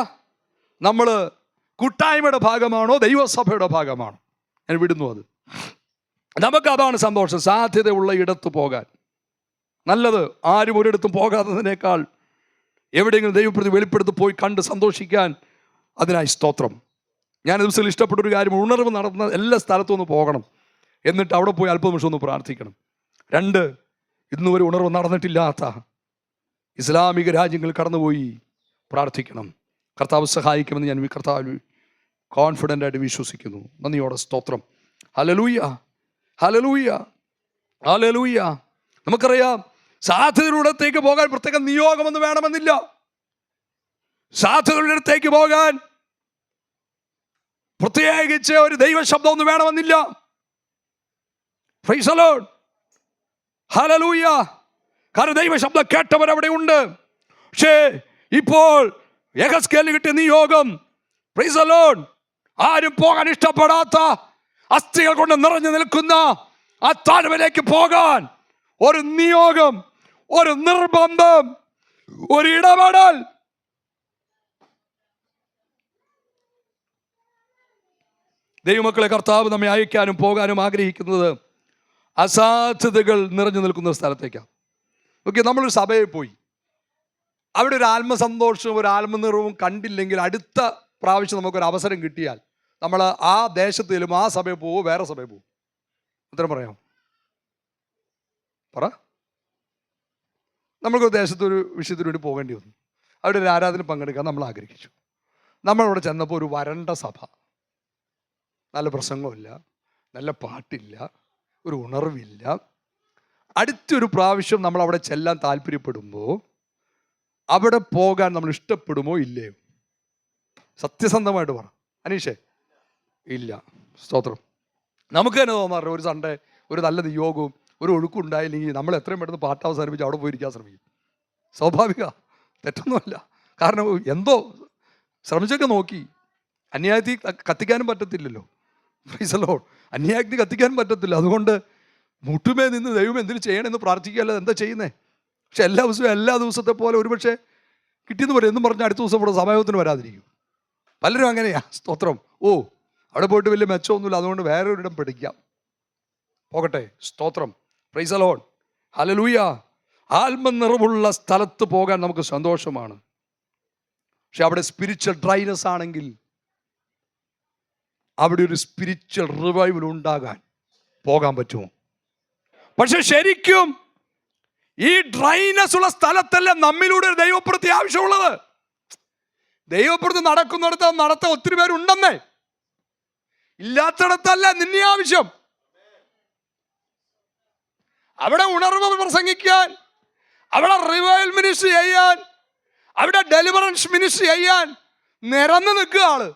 നമ്മൾ കൂട്ടായ്മയുടെ ഭാഗമാണോ ദൈവസഭയുടെ ഭാഗമാണോ? ഞാൻ വിടുന്നു അത്. നമുക്കതാണ് സന്തോഷം, സാധ്യതയുള്ള ഇടത്ത് പോകാൻ. നല്ലത് ആരും ഒരിടത്തും പോകാത്തതിനേക്കാൾ എവിടെയെങ്കിലും ദൈവപ്രതി വെളിപ്പെടുത്തി പോയി കണ്ട് സന്തോഷിക്കാൻ. അതിനായി സ്തോത്രം. ഞാൻ ദിവസത്തിൽ ഇഷ്ടപ്പെട്ടൊരു കാര്യം, ഉണർവ് നടന്ന എല്ലാ സ്ഥലത്തും ഒന്ന് പോകണം, എന്നിട്ട് അവിടെ പോയി അല്പ നിമിഷം ഒന്ന് പ്രാർത്ഥിക്കണം. 2, ഇന്നുവരെ ഉണർവ് നടന്നിട്ടില്ലാത്ത ഇസ്ലാമിക രാജ്യങ്ങൾ കടന്നുപോയി പ്രാർത്ഥിക്കണം. കർത്താവ് സഹായിക്കുമെന്ന് ഞാൻ കർത്താവ് കോൺഫിഡൻ്റ് ആയിട്ട് വിശ്വസിക്കുന്നു. നന്ദിയോടെ സ്തോത്രം. Hallelujah, hallelujah, hallelujah. നമുക്കറിയാം, സാധ്യതയിലൂടത്തേക്ക് പോകാൻ പ്രത്യേക നിയോഗമൊന്നും വേണമെന്നില്ല. സാധ്യതയിലൂടത്തേക്ക് പോകാൻ പ്രത്യേകിച്ച് ഒരു ദൈവശബ്ദമൊന്നും വേണമെന്നില്ല. Price the Lord. ഹല്ലേലൂയ. കാരണം ദൈവശബ്ദം കേട്ടവരവിടെ ഉണ്ട്. പക്ഷേ ഇപ്പോൾ യെഹെസ്കേലിന് കിട്ടിയ നിയോഗം, പ്രൈസ് ദി ലോർഡ്, ആരും പോകാൻ ഇഷ്ടപ്പെടാത്ത അസ്ഥികൾ കൊണ്ട് നിറഞ്ഞു നിൽക്കുന്ന ആ താഴ്വരയിലേക്ക് പോകാൻ ഒരു നിയോഗം, ഒരു നിർബന്ധം, ഒരു ഇടപെടൽ. ദൈവമക്കളെ, കർത്താവ് നമ്മെ അയക്കാനും പോകാനും ആഗ്രഹിക്കുന്നത് അസാധ്യതകൾ നിറഞ്ഞു നിൽക്കുന്ന സ്ഥലത്തേക്കാണ്. ഓക്കെ, നമ്മളൊരു സഭയിൽ പോയി അവിടെ ഒരു ആത്മസന്തോഷവും ഒരു ആത്മനിർവവും കണ്ടില്ലെങ്കിൽ, അടുത്ത പ്രാവശ്യം നമുക്കൊരു അവസരം കിട്ടിയാൽ നമ്മൾ ആ ദേശത്തിലും ആ സഭയിൽ പോവും, വേറെ സഭയിൽ പോവും. ഉത്തരം പറയാം, പറ. നമുക്കൊരു ദേശത്തൊരു വിഷയത്തിന് വേണ്ടി പോകേണ്ടി വന്നു. അവിടെ ഒരു ആരാധന പങ്കെടുക്കാൻ നമ്മൾ ആഗ്രഹിച്ചു. നമ്മളവിടെ ചെന്നപ്പോൾ ഒരു വരണ്ട സഭ, നല്ല പ്രസംഗമില്ല, നല്ല പാട്ടില്ല, ഒരു ഉണർവില്ല. അടുത്തൊരു പ്രാവശ്യം നമ്മൾ അവിടെ ചെല്ലാൻ താല്പര്യപ്പെടുമ്പോൾ അവിടെ പോകാൻ നമ്മൾ ഇഷ്ടപ്പെടുമോ ഇല്ലയോ? സത്യസന്ധമായിട്ട് പറ അനീഷേ. ഇല്ല. സ്തോത്രം. നമുക്ക് തന്നെ തോന്നാറുണ്ട്, ഒരു സൺഡേ ഒരു നല്ല നിയോഗവും ഒരു ഒഴുക്കും ഉണ്ടായില്ലെങ്കിൽ നമ്മൾ എത്രയും പെട്ടെന്ന് പാട്ട് അവസാനിപ്പിച്ച് അവിടെ പോയിരിക്കാൻ ശ്രമിക്കും. സ്വാഭാവിക, തെറ്റൊന്നുമല്ല. കാരണം എന്തോ ശ്രമിച്ചൊക്കെ നോക്കി, അന്യായത്തിൽ കത്തിക്കാനും പറ്റത്തില്ലല്ലോ. Praise the Lord. അന്യായത്തിൽ കത്തിക്കാനും പറ്റത്തില്ല. അതുകൊണ്ട് മുട്ടുമേ നിന്ന് ദൈവം എന്തിനു ചെയ്യണമെന്ന് പ്രാർത്ഥിക്കുകയല്ലാതെ എന്താ ചെയ്യുന്നേ? പക്ഷെ എല്ലാ ദിവസത്തെ പോലെ ഒരുപക്ഷെ കിട്ടിയെന്ന് പറയും എന്നും പറഞ്ഞാൽ അടുത്ത ദിവസം ഇവിടെ സമയത്തിന് വരാതിരിക്കും. പലരും അങ്ങനെയാ. സ്തോത്രം. ഓ, അവിടെ പോയിട്ട് വലിയ മെച്ചമൊന്നുമില്ല, അതുകൊണ്ട് വേറെ ഒരിടം പഠിക്കാം, പോകട്ടെ. സ്തോത്രം. Price the Lord. ഹല്ലേലൂയ. ആത്മനിറവുള്ള സ്ഥലത്ത് പോകാൻ നമുക്ക് സന്തോഷമാണ്. പക്ഷെ അവിടെ സ്പിരിച്വൽ ഡ്രൈനസ് ആണെങ്കിൽ അവിടെ ഒരു സ്പിരിച്വൽ റിവൈവൽ ഉണ്ടാകാൻ പോകാൻ പറ്റുമോ? പക്ഷെ ശരിക്കും ഈ ഡ്രൈനസ് ഉള്ള സ്ഥലത്തല്ല നമ്മിലൂടെ ഒരു ദൈവപ്രവൃത്തി ആവശ്യമുള്ളത്. ദൈവപ്രവൃത്തി നടക്കുന്നിടത്ത് നടത്താൻ ഒത്തിരി പേരുണ്ടെന്നേ. ഇല്ലാത്തിടത്തല്ല നിന്നെ ആവശ്യം. അവിടെ ഉണർവ് പ്രസംഗിക്കാൻ, അവിടെ റിവൈവൽ മിനിസ്ട്രി ചെയ്യാൻ, അവിടെ ഡെലിവറൻസ് മിനിസ്ട്രി ചെയ്യാൻ നിരന്ന് നിൽക്കുക ആള്.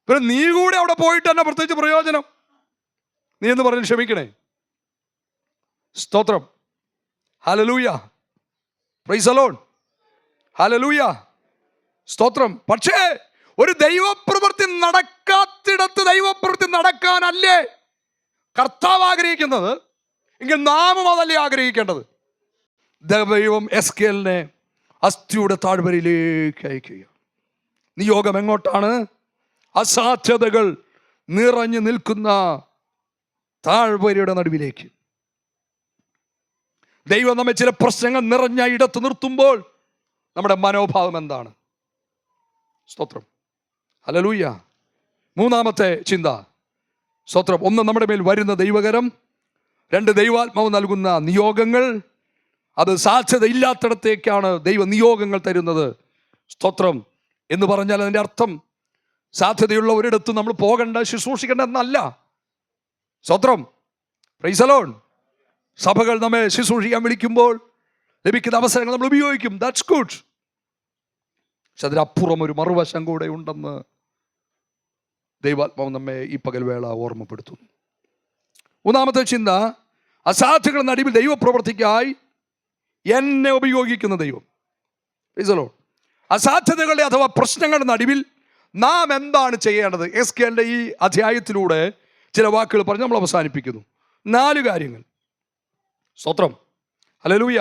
പിന്നെ നീ കൂടെ അവിടെ പോയിട്ട് തന്നെ പ്രത്യേകിച്ച് പ്രയോജനം? നീ എന്ന് പറഞ്ഞ് ക്ഷമിക്കണേ. സ്തോത്രം. Hallelujah. Price the Lord. Hallelujah. സ്തോത്രം. പക്ഷേ ഒരു ദൈവപ്രവൃത്തി നടക്കാത്തിടത്ത് ദൈവപ്രവൃത്തി നടക്കാനല്ലേ കർത്താവ് ആഗ്രഹിക്കുന്നത്? എങ്കിൽ നാമും അതല്ലേ ആഗ്രഹിക്കേണ്ടത്? ദൈവം എസ്കേലിനെ അസ്ഥിയുടെ താഴ്വരയിലേക്ക് അയക്കുക. നിയോഗം എങ്ങോട്ടാണ്? അസാധ്യതകൾ നിറഞ്ഞു നിൽക്കുന്ന താഴ്വരയുടെ നടുവിലേക്ക്. ദൈവം നമ്മെ ചില പ്രശ്നങ്ങൾ നിറഞ്ഞ ഇടത്ത് നിർത്തുമ്പോൾ നമ്മുടെ മനോഭാവം എന്താണ്? സ്തോത്രം. ഹല്ലേലൂയ. മൂന്നാമത്തെ ചിന്ത. സ്തോത്രം. 1, നമ്മുടെ മേൽ വരുന്ന ദൈവകരം. 2, ദൈവാത്മാവ് നൽകുന്ന നിയോഗങ്ങൾ. അത് സാധ്യത ഇല്ലാത്തിടത്തേക്കാണ് ദൈവ നിയോഗങ്ങൾ തരുന്നത്. സ്തോത്രം. എന്ന് പറഞ്ഞാൽ അതിൻ്റെ അർത്ഥം സാധ്യതയുള്ള ഒരിടത്ത് നമ്മൾ പോകണ്ട, ശുശ്രൂഷിക്കേണ്ട എന്നല്ല. സ്തോത്രം. Price the Lord. സഭകൾ നമ്മെ ശുശ്രൂഷിക്കാൻ വിളിക്കുമ്പോൾ ലഭിക്കുന്ന അവസരങ്ങൾ നമ്മൾ ഉപയോഗിക്കും. That's good. പക്ഷെ അതിനപ്പുറം ഒരു മറുവശം കൂടെ ഉണ്ടെന്ന് ദൈവാത്മാവ് നമ്മെ ഈ പകൽവേള ഓർമ്മപ്പെടുത്തുന്നു. മൂന്നാമത്തെ ചിന്ത, അസാധ്യങ്ങളുടെ നടുവിൽ ദൈവപ്രവൃത്തിക്കായി എന്നെ ഉപയോഗിക്കുന്ന ദൈവം. Price the Lord. അസാധ്യതകളുടെ അഥവാ പ്രശ്നങ്ങളുടെ നടുവിൽ നാം എന്താണ് ചെയ്യേണ്ടത്? എസ്കേലിന്റെ ഈ അധ്യായത്തിലൂടെ ചില വാക്കുകൾ പറഞ്ഞ് നമ്മൾ അവസാനിപ്പിക്കുന്നു. 4 കാര്യങ്ങൾ. സ്തോത്രം. ഹല്ലേലൂയ.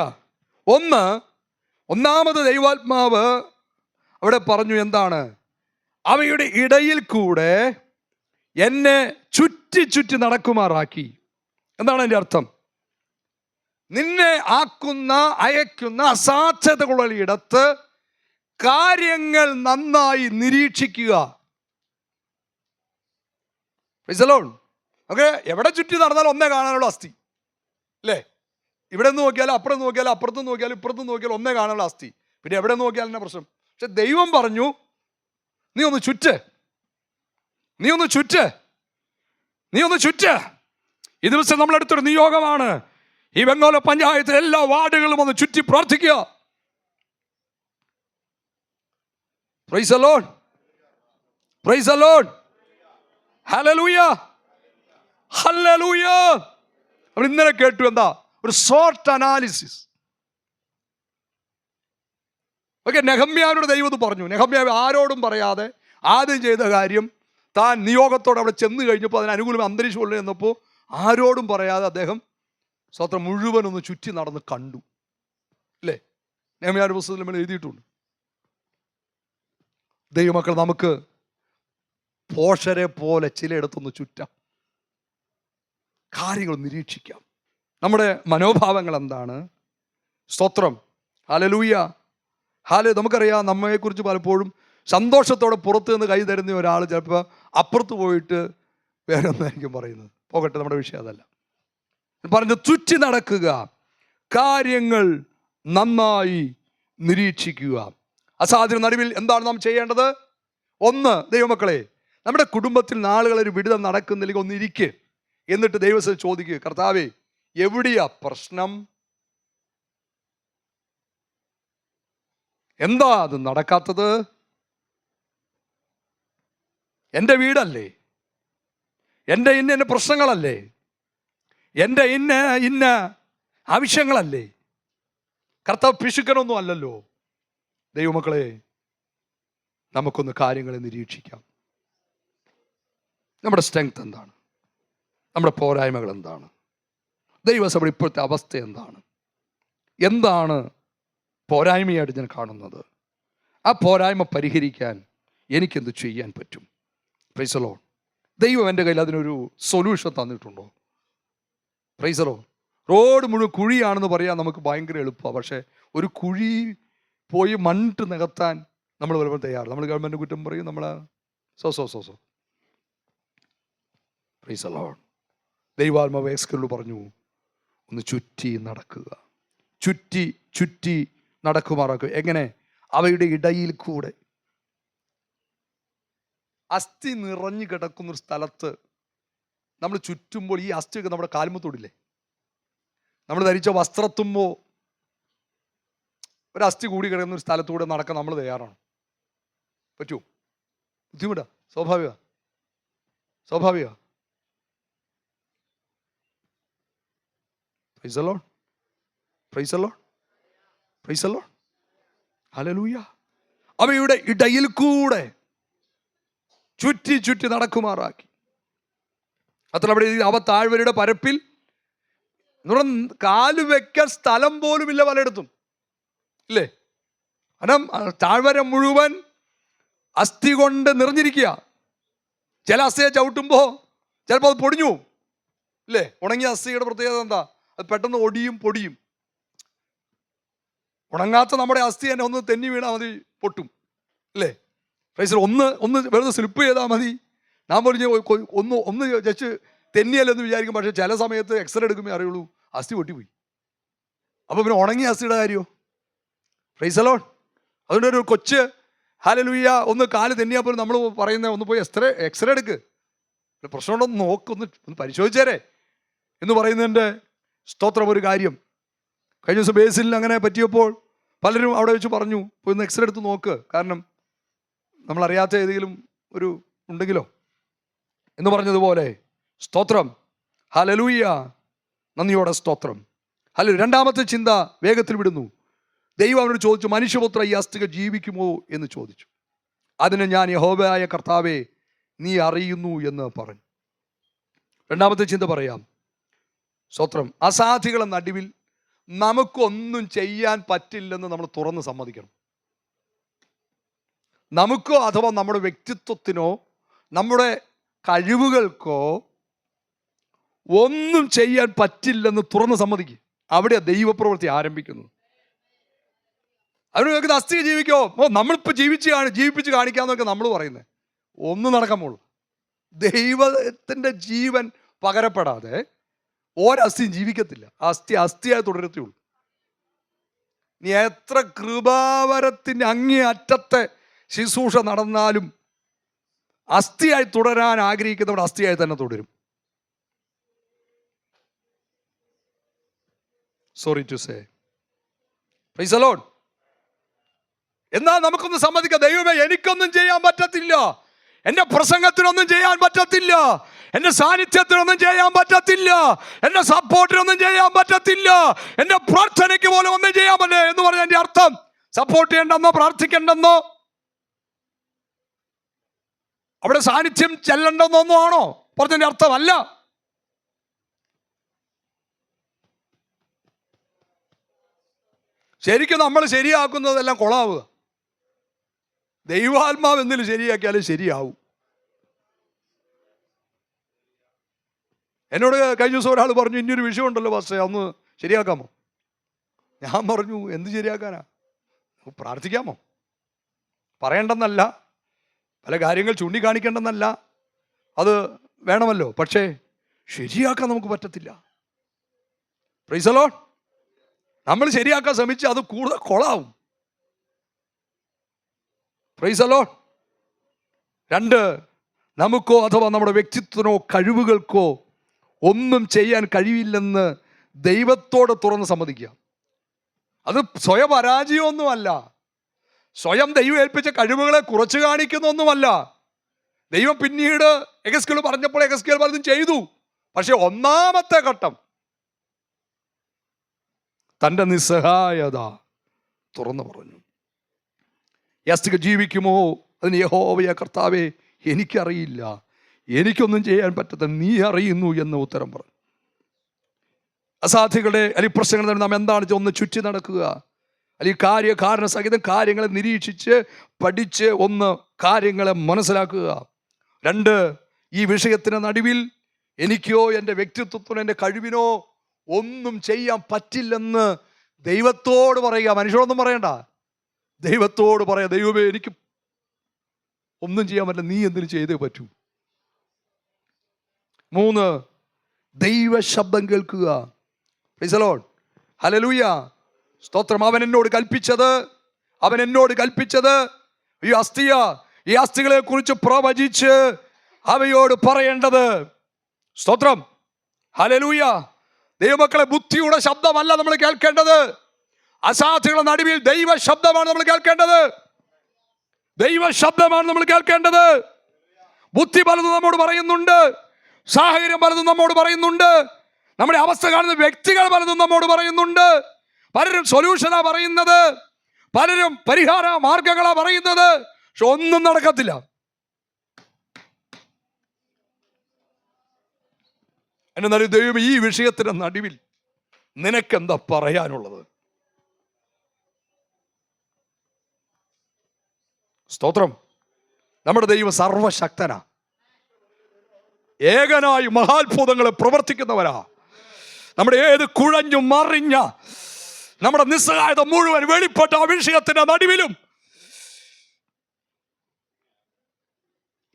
ഒന്നാമത് ദൈവാത്മാവ് അവിടെ പറഞ്ഞു, എന്താണ്? അവയുടെ ഇടയിൽ കൂടെ എന്നെ ചുറ്റി ചുറ്റി നടക്കുമാറാക്കി. എന്താണ് അതിൻ്റെ അർത്ഥം? നിന്നെ അയക്കുന്ന അസാധ്യതകളുള്ള ഇടത്ത് കാര്യങ്ങൾ നന്നായി നിരീക്ഷിക്കുക. Price the Lord. ഓക്കെ, എവിടെ ചുറ്റി നടന്നാലും ഒന്നേ കാണാനുള്ള അസ്ഥി അല്ലേ? ഇവിടെ നിന്ന് നോക്കിയാലും അപ്പുറം നോക്കിയാലും അപ്പുറത്തും നോക്കിയാലും ഇപ്പുറത്തും നോക്കിയാലും ഒന്നേ കാണാനുള്ള അസ്ഥി. പിന്നെ എവിടെ നോക്കിയാലും എന്നാ പ്രശ്നം? പക്ഷെ ദൈവം പറഞ്ഞു, നീ ഒന്ന് ചുറ്റ്. ഈ ദിവസം നമ്മളെടുത്തൊരു നിയോഗമാണ്. ഈ വെങ്ങോല പഞ്ചായത്തിലെ എല്ലാ വാർഡുകളും ഒന്ന് ചുറ്റി പ്രാർത്ഥിക്കുക. Price the Lord. Price the Lord. Hallelujah. Hallelujah. നമ്മൾ ഇന്നലെ കേട്ടു, എന്താ? ഒരു ഷോർട്ട് അനാലിസിസ്. ഓക്കെ, നെഹമ്യാവിനോട് ദൈവം പറഞ്ഞു. നെഹമ്യാവ് ആരോടും പറയാതെ ആദ്യം ചെയ്ത കാര്യം, താൻ നിയോഗത്തോടെ അവിടെ ചെന്ന് കഴിഞ്ഞപ്പോൾ അതിന് അനുകൂലമായ അന്തരീക്ഷമുള്ള എന്നപ്പോൾ ആരോടും പറയാതെ അദ്ദേഹം സ്വത്രം മുഴുവൻ ഒന്ന് ചുറ്റി നടന്ന് കണ്ടു. അല്ലേ? നെഹമ്യാവിന്റെ പുസ്തകത്തിൽ നമ്മൾ എഴുതിയിട്ടുണ്ട്. ദൈവമക്കൾ, നമുക്ക് പോഷരെ പോലെ ചിലയിടത്തൊന്ന് ചുറ്റാം, കാര്യങ്ങൾ നിരീക്ഷിക്കാം. നമ്മുടെ മനോഭാവങ്ങൾ എന്താണ്? സ്തോത്രം. ഹല്ലേലൂയ. നമുക്കറിയാം, നമ്മെക്കുറിച്ച് പലപ്പോഴും സന്തോഷത്തോടെ പുറത്ത് നിന്ന് കൈ തരുന്ന ഒരാൾ ചിലപ്പോൾ അപ്പുറത്ത് പോയിട്ട് വേറെ ഒന്നായിരിക്കും പറയുന്നത്. പോകട്ടെ, നമ്മുടെ വിഷയം അതല്ല. പറഞ്ഞ് ചുറ്റി നടക്കുക, കാര്യങ്ങൾ നന്നായി നിരീക്ഷിക്കുക. അസാധ്യ നടുവിൽ എന്താണ് നാം ചെയ്യേണ്ടത്? 1, ദൈവമക്കളെ, നമ്മുടെ കുടുംബത്തിൽ നാളുകളൊരു വിടുതൽ നടക്കുന്നില്ലെങ്കിൽ ഒന്നിരിക്കുക. എന്നിട്ട് ദൈവത്തെ ചോദിക്കുക, കർത്താവേ, എവിടെയാ പ്രശ്നം? എന്താ അത് നടക്കാത്തത്? എൻ്റെ വീടല്ലേ? എൻ്റെ ഇന്ന പ്രശ്നങ്ങളല്ലേ? എൻ്റെ ഇന്ന ആവശ്യങ്ങളല്ലേ? കർത്താവ് പിശുക്കനൊന്നും അല്ലല്ലോ. ദൈവമക്കളെ, നമുക്കൊന്ന് കാര്യങ്ങളെ നിരീക്ഷിക്കാം. നമ്മുടെ സ്ട്രെങ്ത് എന്താണ്? നമ്മുടെ പോരായ്മകൾ എന്താണ്? ദൈവസഭയുടെ ഇപ്പോഴത്തെ അവസ്ഥ എന്താണ്? എന്താണ് പോരായ്മയായിട്ട് ഞാൻ കാണുന്നത്? ആ പോരായ്മ പരിഹരിക്കാൻ എനിക്കെന്ത് ചെയ്യാൻ പറ്റും? Praise the Lord. ദൈവം എൻ്റെ കയ്യിൽ അതിനൊരു സൊല്യൂഷൻ തന്നിട്ടുണ്ടോ? Praise the Lord. റോഡ് മുഴുവൻ കുഴിയാണെന്ന് പറയാൻ നമുക്ക് ഭയങ്കര എളുപ്പമാണ്. പക്ഷേ ഒരു കുഴി പോയി മണ്ണിട്ട് നികത്താൻ നമ്മൾ പലപ്പോൾ തയ്യാറ്. നമ്മൾ ഗവൺമെൻറ് കുറ്റം പറയും, നമ്മൾ സോ പ്രൈസ് ദി ലോർഡ്. ദൈവാത്മാവ് എസ്കേലിനോട് പറഞ്ഞു, ഒന്ന് ചുറ്റി നടക്കുക, ചുറ്റി നടക്കുമാറാക്കുക. എങ്ങനെ? അവയുടെ ഇടയിൽ കൂടെ. അസ്ഥി നിറഞ്ഞു കിടക്കുന്നൊരു സ്ഥലത്ത് നമ്മൾ ചുറ്റുമ്പോൾ ഈ അസ്ഥിയൊക്കെ നമ്മുടെ കാൽമുത്തോടില്ലേ? നമ്മൾ ധരിച്ച വസ്ത്രത്തുമ്പോൾ ഒരു അസ്ഥി കൂടി കിടക്കുന്ന ഒരു സ്ഥലത്തൂടെ നടക്കാൻ നമ്മൾ തയ്യാറാണ്? പറ്റുമോ? ബുദ്ധിമുട്ടാ. സ്വാഭാവിക. Price the Lord. Price the Lord. Price the Lord. Hallelujah. അവയുടെ ഇടയിൽ കൂടെ ചുറ്റി നടക്കുമാറാക്കി. അത്ര അവിടെ അവ താഴ്വരയുടെ പരപ്പിൽ കാല് വെക്കാൻ സ്ഥലം പോലുമില്ല പലയിടത്തും, ഇല്ലേ? കാരണം താഴ്വര മുഴുവൻ അസ്ഥി കൊണ്ട് നിറഞ്ഞിരിക്കുക. ചില അസ്ഥിയെ ചവിട്ടുമ്പോൾ ചിലപ്പോൾ അത് പൊടിഞ്ഞു, ഇല്ലേ? ഉണങ്ങിയ അസ്ഥിയുടെ പ്രത്യേകത എന്താ? അത് പെട്ടെന്ന് ഒടിയും പൊടിയും. ഉണങ്ങാത്ത നമ്മുടെ അസ്ഥി തന്നെ ഒന്ന് തെന്നി വീണാൽ മതി, പൊട്ടും, അല്ലേ? പ്രൈസ് ഒന്ന് വെറുതെ സ്ലിപ്പ് ചെയ്താൽ മതി. ഞാൻ പറഞ്ഞു ഒന്ന് ജസ്റ്റ് തെന്നിയല്ലെന്ന് വിചാരിക്കും. പക്ഷേ ചില സമയത്ത് എക്സ്റേ എടുക്കുമ്പോൾ അറിയുള്ളൂ അസ്ഥി പൊട്ടിപ്പോയി. അപ്പോൾ പിന്നെ ഉണങ്ങിയ അസ്ഥിയുടെ കാര്യമോ? Price the Lord. അതുകൊണ്ട് ഒരു കൊച്ച് ഹല്ലേലൂയ. ഒന്ന് കാല് തെന്നിയാൽ പോലും നമ്മൾ പറയുന്നത് ഒന്ന് പോയി എക്സ്റേ എടുക്ക്, പ്രശ്നമുണ്ടോന്ന് നോക്കൊന്ന് പരിശോധിച്ചേരെ എന്ന് പറയുന്നതിൻ്റെ സ്തോത്രം ഒരു കാര്യം. കഴിഞ്ഞ ദിവസം ബേസിൽ അങ്ങനെ പറ്റിയപ്പോൾ പലരും അവിടെ വെച്ച് പറഞ്ഞു, പോയി ഒന്ന് എക്സ്റേ എടുത്ത് നോക്ക്, കാരണം നമ്മളറിയാത്ത ഏതെങ്കിലും ഒരു ഉണ്ടെങ്കിലോ എന്ന് പറഞ്ഞതുപോലെ. സ്തോത്രം, ഹല്ലേലൂയ, നന്ദിയോടെ സ്തോത്രം. ഹല്ലേലൂയ. രണ്ടാമത്തെ ചിന്ത വേഗത്തിൽ വിടുന്നു. ദൈവം അവനോട് ചോദിച്ചു, മനുഷ്യപുത്ര ഈ അസ്ഥികൾ ജീവിക്കുമോ എന്ന് ചോദിച്ചു. അതിന് ഞാൻ യഹോവയായ കർത്താവേ നീ അറിയുന്നു എന്ന് പറഞ്ഞു. രണ്ടാമത്തെ ചിന്ത പറയാം. സ്തോത്രം, അസാധികളുടെ നടുവിൽ നമുക്കൊന്നും ചെയ്യാൻ പറ്റില്ലെന്ന് നമ്മൾ തുറന്ന് സമ്മതിക്കണം. നമുക്കോ അഥവാ നമ്മുടെ വ്യക്തിത്വത്തിനോ നമ്മുടെ കഴിവുകൾക്കോ ഒന്നും ചെയ്യാൻ പറ്റില്ലെന്ന് തുറന്ന് സമ്മതിക്കുക. അവിടെ ദൈവപ്രവൃത്തി ആരംഭിക്കുന്നു. അതിന് കേൾക്കുന്ന അസ്ഥിക ജീവിക്കോ, നമ്മളിപ്പോൾ ജീവിപ്പിച്ച് കാണിക്കാന്നൊക്കെ നമ്മൾ പറയുന്നത് ഒന്നും നടക്കുമ്പോൾ ദൈവത്തിൻ്റെ ജീവൻ പകരപ്പെടാതെ ഒരസ്ഥിയും ജീവിക്കത്തില്ല. അസ്ഥിയായി തുടരത്തുള്ളൂ. നീ എത്ര കൃപാവരത്തിൻ്റെ അങ്ങേ അറ്റത്തെ ശുശ്രൂഷ നടന്നാലും അസ്ഥിയായി തുടരാൻ ആഗ്രഹിക്കുന്നവർ അസ്ഥിയായി തന്നെ തുടരും. Sorry to say. Praise the Lord. എന്നാൽ നമുക്കൊന്ന് സമ്മതിക്കാം, ദൈവമേ എനിക്കൊന്നും ചെയ്യാൻ പറ്റത്തില്ല, എൻ്റെ പ്രസംഗത്തിനൊന്നും ചെയ്യാൻ പറ്റത്തില്ല, എൻ്റെ സാന്നിധ്യത്തിനൊന്നും ചെയ്യാൻ പറ്റത്തില്ല, എൻ്റെ സപ്പോർട്ടിനൊന്നും ചെയ്യാൻ പറ്റത്തില്ല, എൻ്റെ പ്രാർത്ഥനയ്ക്ക് പോലും ഒന്നും ചെയ്യാൻ പറ്റില്ല എന്ന് പറഞ്ഞ എൻ്റെ അർത്ഥം സപ്പോർട്ട് ചെയ്യണ്ടെന്നോ പ്രാർത്ഥിക്കണ്ടെന്നോ അവിടെ സാന്നിധ്യം ചെല്ലണ്ടെന്നൊന്നും ആണോ പറഞ്ഞതിൻ്റെ അർത്ഥമല്ല. ശരിക്കും നമ്മൾ ശരിയാക്കുന്നതെല്ലാം കൊളാവുക. ദൈവാത്മാവ് എന്തെങ്കിലും ശരിയാക്കിയാലും ശരിയാവും. എന്നോട് കഴിഞ്ഞ ദിവസം ഒരാൾ പറഞ്ഞു, ഇനിയൊരു വിഷയമുണ്ടല്ലോ പാസ്റ്റേ, ഒന്ന് ശരിയാക്കാമോ? ഞാൻ പറഞ്ഞു, എന്ത് ശരിയാക്കാനാ? പ്രാർത്ഥിക്കാമോ? പറയണ്ടെന്നല്ല, പല കാര്യങ്ങൾ ചൂണ്ടിക്കാണിക്കേണ്ടെന്നല്ല, അത് വേണമല്ലോ, പക്ഷേ ശരിയാക്കാൻ നമുക്ക് പറ്റത്തില്ല. Price the Lord. നമ്മൾ ശരിയാക്കാൻ ശ്രമിച്ച് അത് കൂടുതൽ കൊളാവും. Price the Lord. രണ്ട്, നമുക്കോ അഥവാ നമ്മുടെ വ്യക്തിത്വത്തിനോ കഴിവുകൾക്കോ ഒന്നും ചെയ്യാൻ കഴിയില്ലെന്ന് ദൈവത്തോട് തുറന്ന് സമ്മതിക്കുക. അത് സ്വയം പരാജയമൊന്നുമല്ല, സ്വയം ദൈവം ഏൽപ്പിച്ച കഴിവുകളെ കുറച്ച് കാണിക്കുന്നൊന്നുമല്ല. ദൈവം പിന്നീട് എഗസ്കേൽ പറഞ്ഞപ്പോൾ എഗസ്കേൽ പലതും ചെയ്തു. പക്ഷെ ഒന്നാമത്തെ ഘട്ടം തൻ്റെ നിസ്സഹായത തുറന്നു പറഞ്ഞു. യാസ്തിക ജീവിക്കുമോ? അതിന് യഹോവയായ കർത്താവേ എനിക്കറിയില്ല, എനിക്കൊന്നും ചെയ്യാൻ പറ്റത്തില്ല, നീ അറിയുന്നു എന്ന് ഉത്തരം പറഞ്ഞു. അസാധ്യങ്ങളുടെ അല്ലെങ്കിൽ പ്രശ്നങ്ങൾ നാം എന്താണ് ഒന്ന് ചുറ്റി നടക്കുക, അല്ലെങ്കിൽ കാരണ സഹിതം കാര്യങ്ങളെ നിരീക്ഷിച്ച് പഠിച്ച് ഒന്ന് കാര്യങ്ങളെ മനസ്സിലാക്കുക. രണ്ട്, ഈ വിഷയത്തിന് നടുവിൽ എനിക്കോ എൻ്റെ വ്യക്തിത്വത്തിനോ എൻ്റെ കഴിവിനോ ഒന്നും ചെയ്യാൻ പറ്റില്ലെന്ന് ദൈവത്തോട് പറയുക. മനുഷ്യരൊന്നും പറയണ്ട, ദൈവത്തോട് പറയാം, ദൈവമേ എനിക്ക് ഒന്നും ചെയ്യാൻ പറ്റില്ല, നീ എന്തിനു ചെയ്തേ പറ്റൂ. മൂന്ന്, ദൈവ ശബ്ദം കേൾക്കുക. Price the Lord. ഹല്ലേലൂയ. സ്തോത്രം. അവൻ എന്നോട് കൽപ്പിച്ചത് ഈ അസ്ഥികളെ കുറിച്ച് പ്രവചിച്ച് അവയോട് പറയേണ്ടത്. സ്തോത്രം. ഹല്ലേലൂയ. ദൈവമക്കളെ, ബുദ്ധിയുടെ ശബ്ദമല്ല നമ്മൾ കേൾക്കേണ്ടത്. അസാധ്യങ്ങളുടെ നടുവിൽ ദൈവ ശബ്ദമാണ് നമ്മൾ കേൾക്കേണ്ടത്. ദൈവ ശബ്ദമാണ് നമ്മൾ കേൾക്കേണ്ടത്. ബുദ്ധി പലതും നമ്മോട് പറയുന്നുണ്ട്, സാഹചര്യം പലതും നമ്മോട് പറയുന്നുണ്ട്, നമ്മുടെ അവസ്ഥ കാണുന്ന വ്യക്തികൾ പലതും നമ്മോട് പറയുന്നുണ്ട്. പലരും സൊല്യൂഷനാ പറയുന്നത്, പലരും പരിഹാര മാർഗങ്ങളാ പറയുന്നത്, പക്ഷെ ഒന്നും നടക്കത്തില്ല. എന്നാലും ദൈവം ഈ വിഷയത്തിന്റെ നടുവിൽ നിനക്കെന്താ പറയാനുള്ളത്? സ്തോത്രം. നമ്മുടെ ദൈവം സർവശക്തനാ, ഏകനായി മഹാത്ഭുതങ്ങളെ പ്രവർത്തിക്കുന്നവരാ. നമ്മുടെ ഏത് കുഴഞ്ഞു മറിഞ്ഞ നമ്മുടെ നിസ്സഹായത മുഴുവൻ വെളിപ്പെട്ട ആ വിഷയത്തിന്റെ നടുവിലും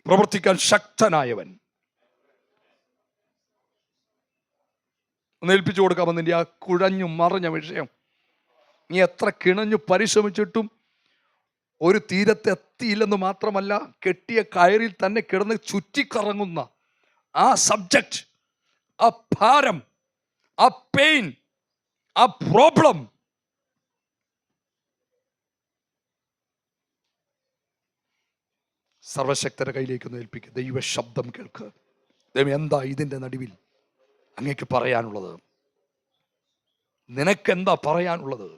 പ്രവർത്തിക്കാൻ ശക്തനായവൻ. ഒന്ന് ഏൽപ്പിച്ചു കൊടുക്കാമോ നിന്റെ ആ കുഴഞ്ഞു മറിഞ്ഞ വിഷയം? നീ എത്ര കിണഞ്ഞു പരിശ്രമിച്ചിട്ടും ഒരു തീരത്ത് എത്തിയില്ലെന്ന് മാത്രമല്ല, കെട്ടിയ കയറിൽ തന്നെ കിടന്ന് ചുറ്റിക്കറങ്ങുന്ന ആ സബ്ജക്റ്റ്, ആ ഭാരം, ആ പെയിൻ, ആ പ്രോബ്ലം സർവശക്തരുടെ കയ്യിലേക്കൊന്ന് ഏൽപ്പിക്കുക. ദൈവ ശബ്ദം കേൾക്കുക. ദൈവം എന്താ ഇതിൻ്റെ നടുവിൽ അങ്ങേക്ക് പറയാനുള്ളത്? നിനക്കെന്താ പറയാനുള്ളത്?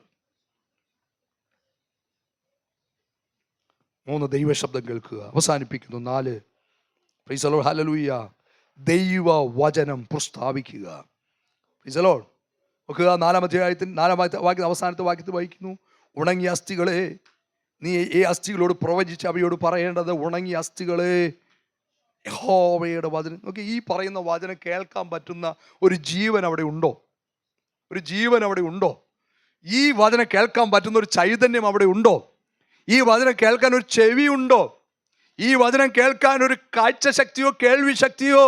3 ദൈവശബ്ദം കേൾക്കുക. അവസാനിപ്പിക്കുന്നു. 4 പ്രൈസ് ദി ലോർഡ്, ഹല്ലേലൂയ, ദൈവ വചനം പ്രസ്താവിക്കുക. Price the Lord. നോക്കുക, 4-ാം അധ്യായത്തിൽ 4-ാമത്തെ വാക്യം, അവസാനത്തെ വാക്യത്തിൽ വായിക്കുന്നു, ഉണങ്ങിയ അസ്ഥികളെ നീ ഈ അസ്ഥികളോട് പ്രവചിച്ച് അവയോട് പറയേണ്ടത്, ഉണങ്ങിയ അസ്ഥികളെ യഹോവയുടെ വചനം. നോക്കി, ഈ പറയുന്ന വചനം കേൾക്കാൻ പറ്റുന്ന ഒരു ജീവൻ അവിടെ ഉണ്ടോ? ഒരു ജീവൻ അവിടെ ഉണ്ടോ? ഈ വചനം കേൾക്കാൻ പറ്റുന്ന ഒരു ചൈതന്യം അവിടെ ഉണ്ടോ? ഈ വചനം കേൾക്കാൻ ഒരു ചെവി ഉണ്ടോ? ഈ വചനം കേൾക്കാൻ ഒരു കാഴ്ച ശക്തിയോ കേൾവി ശക്തിയോ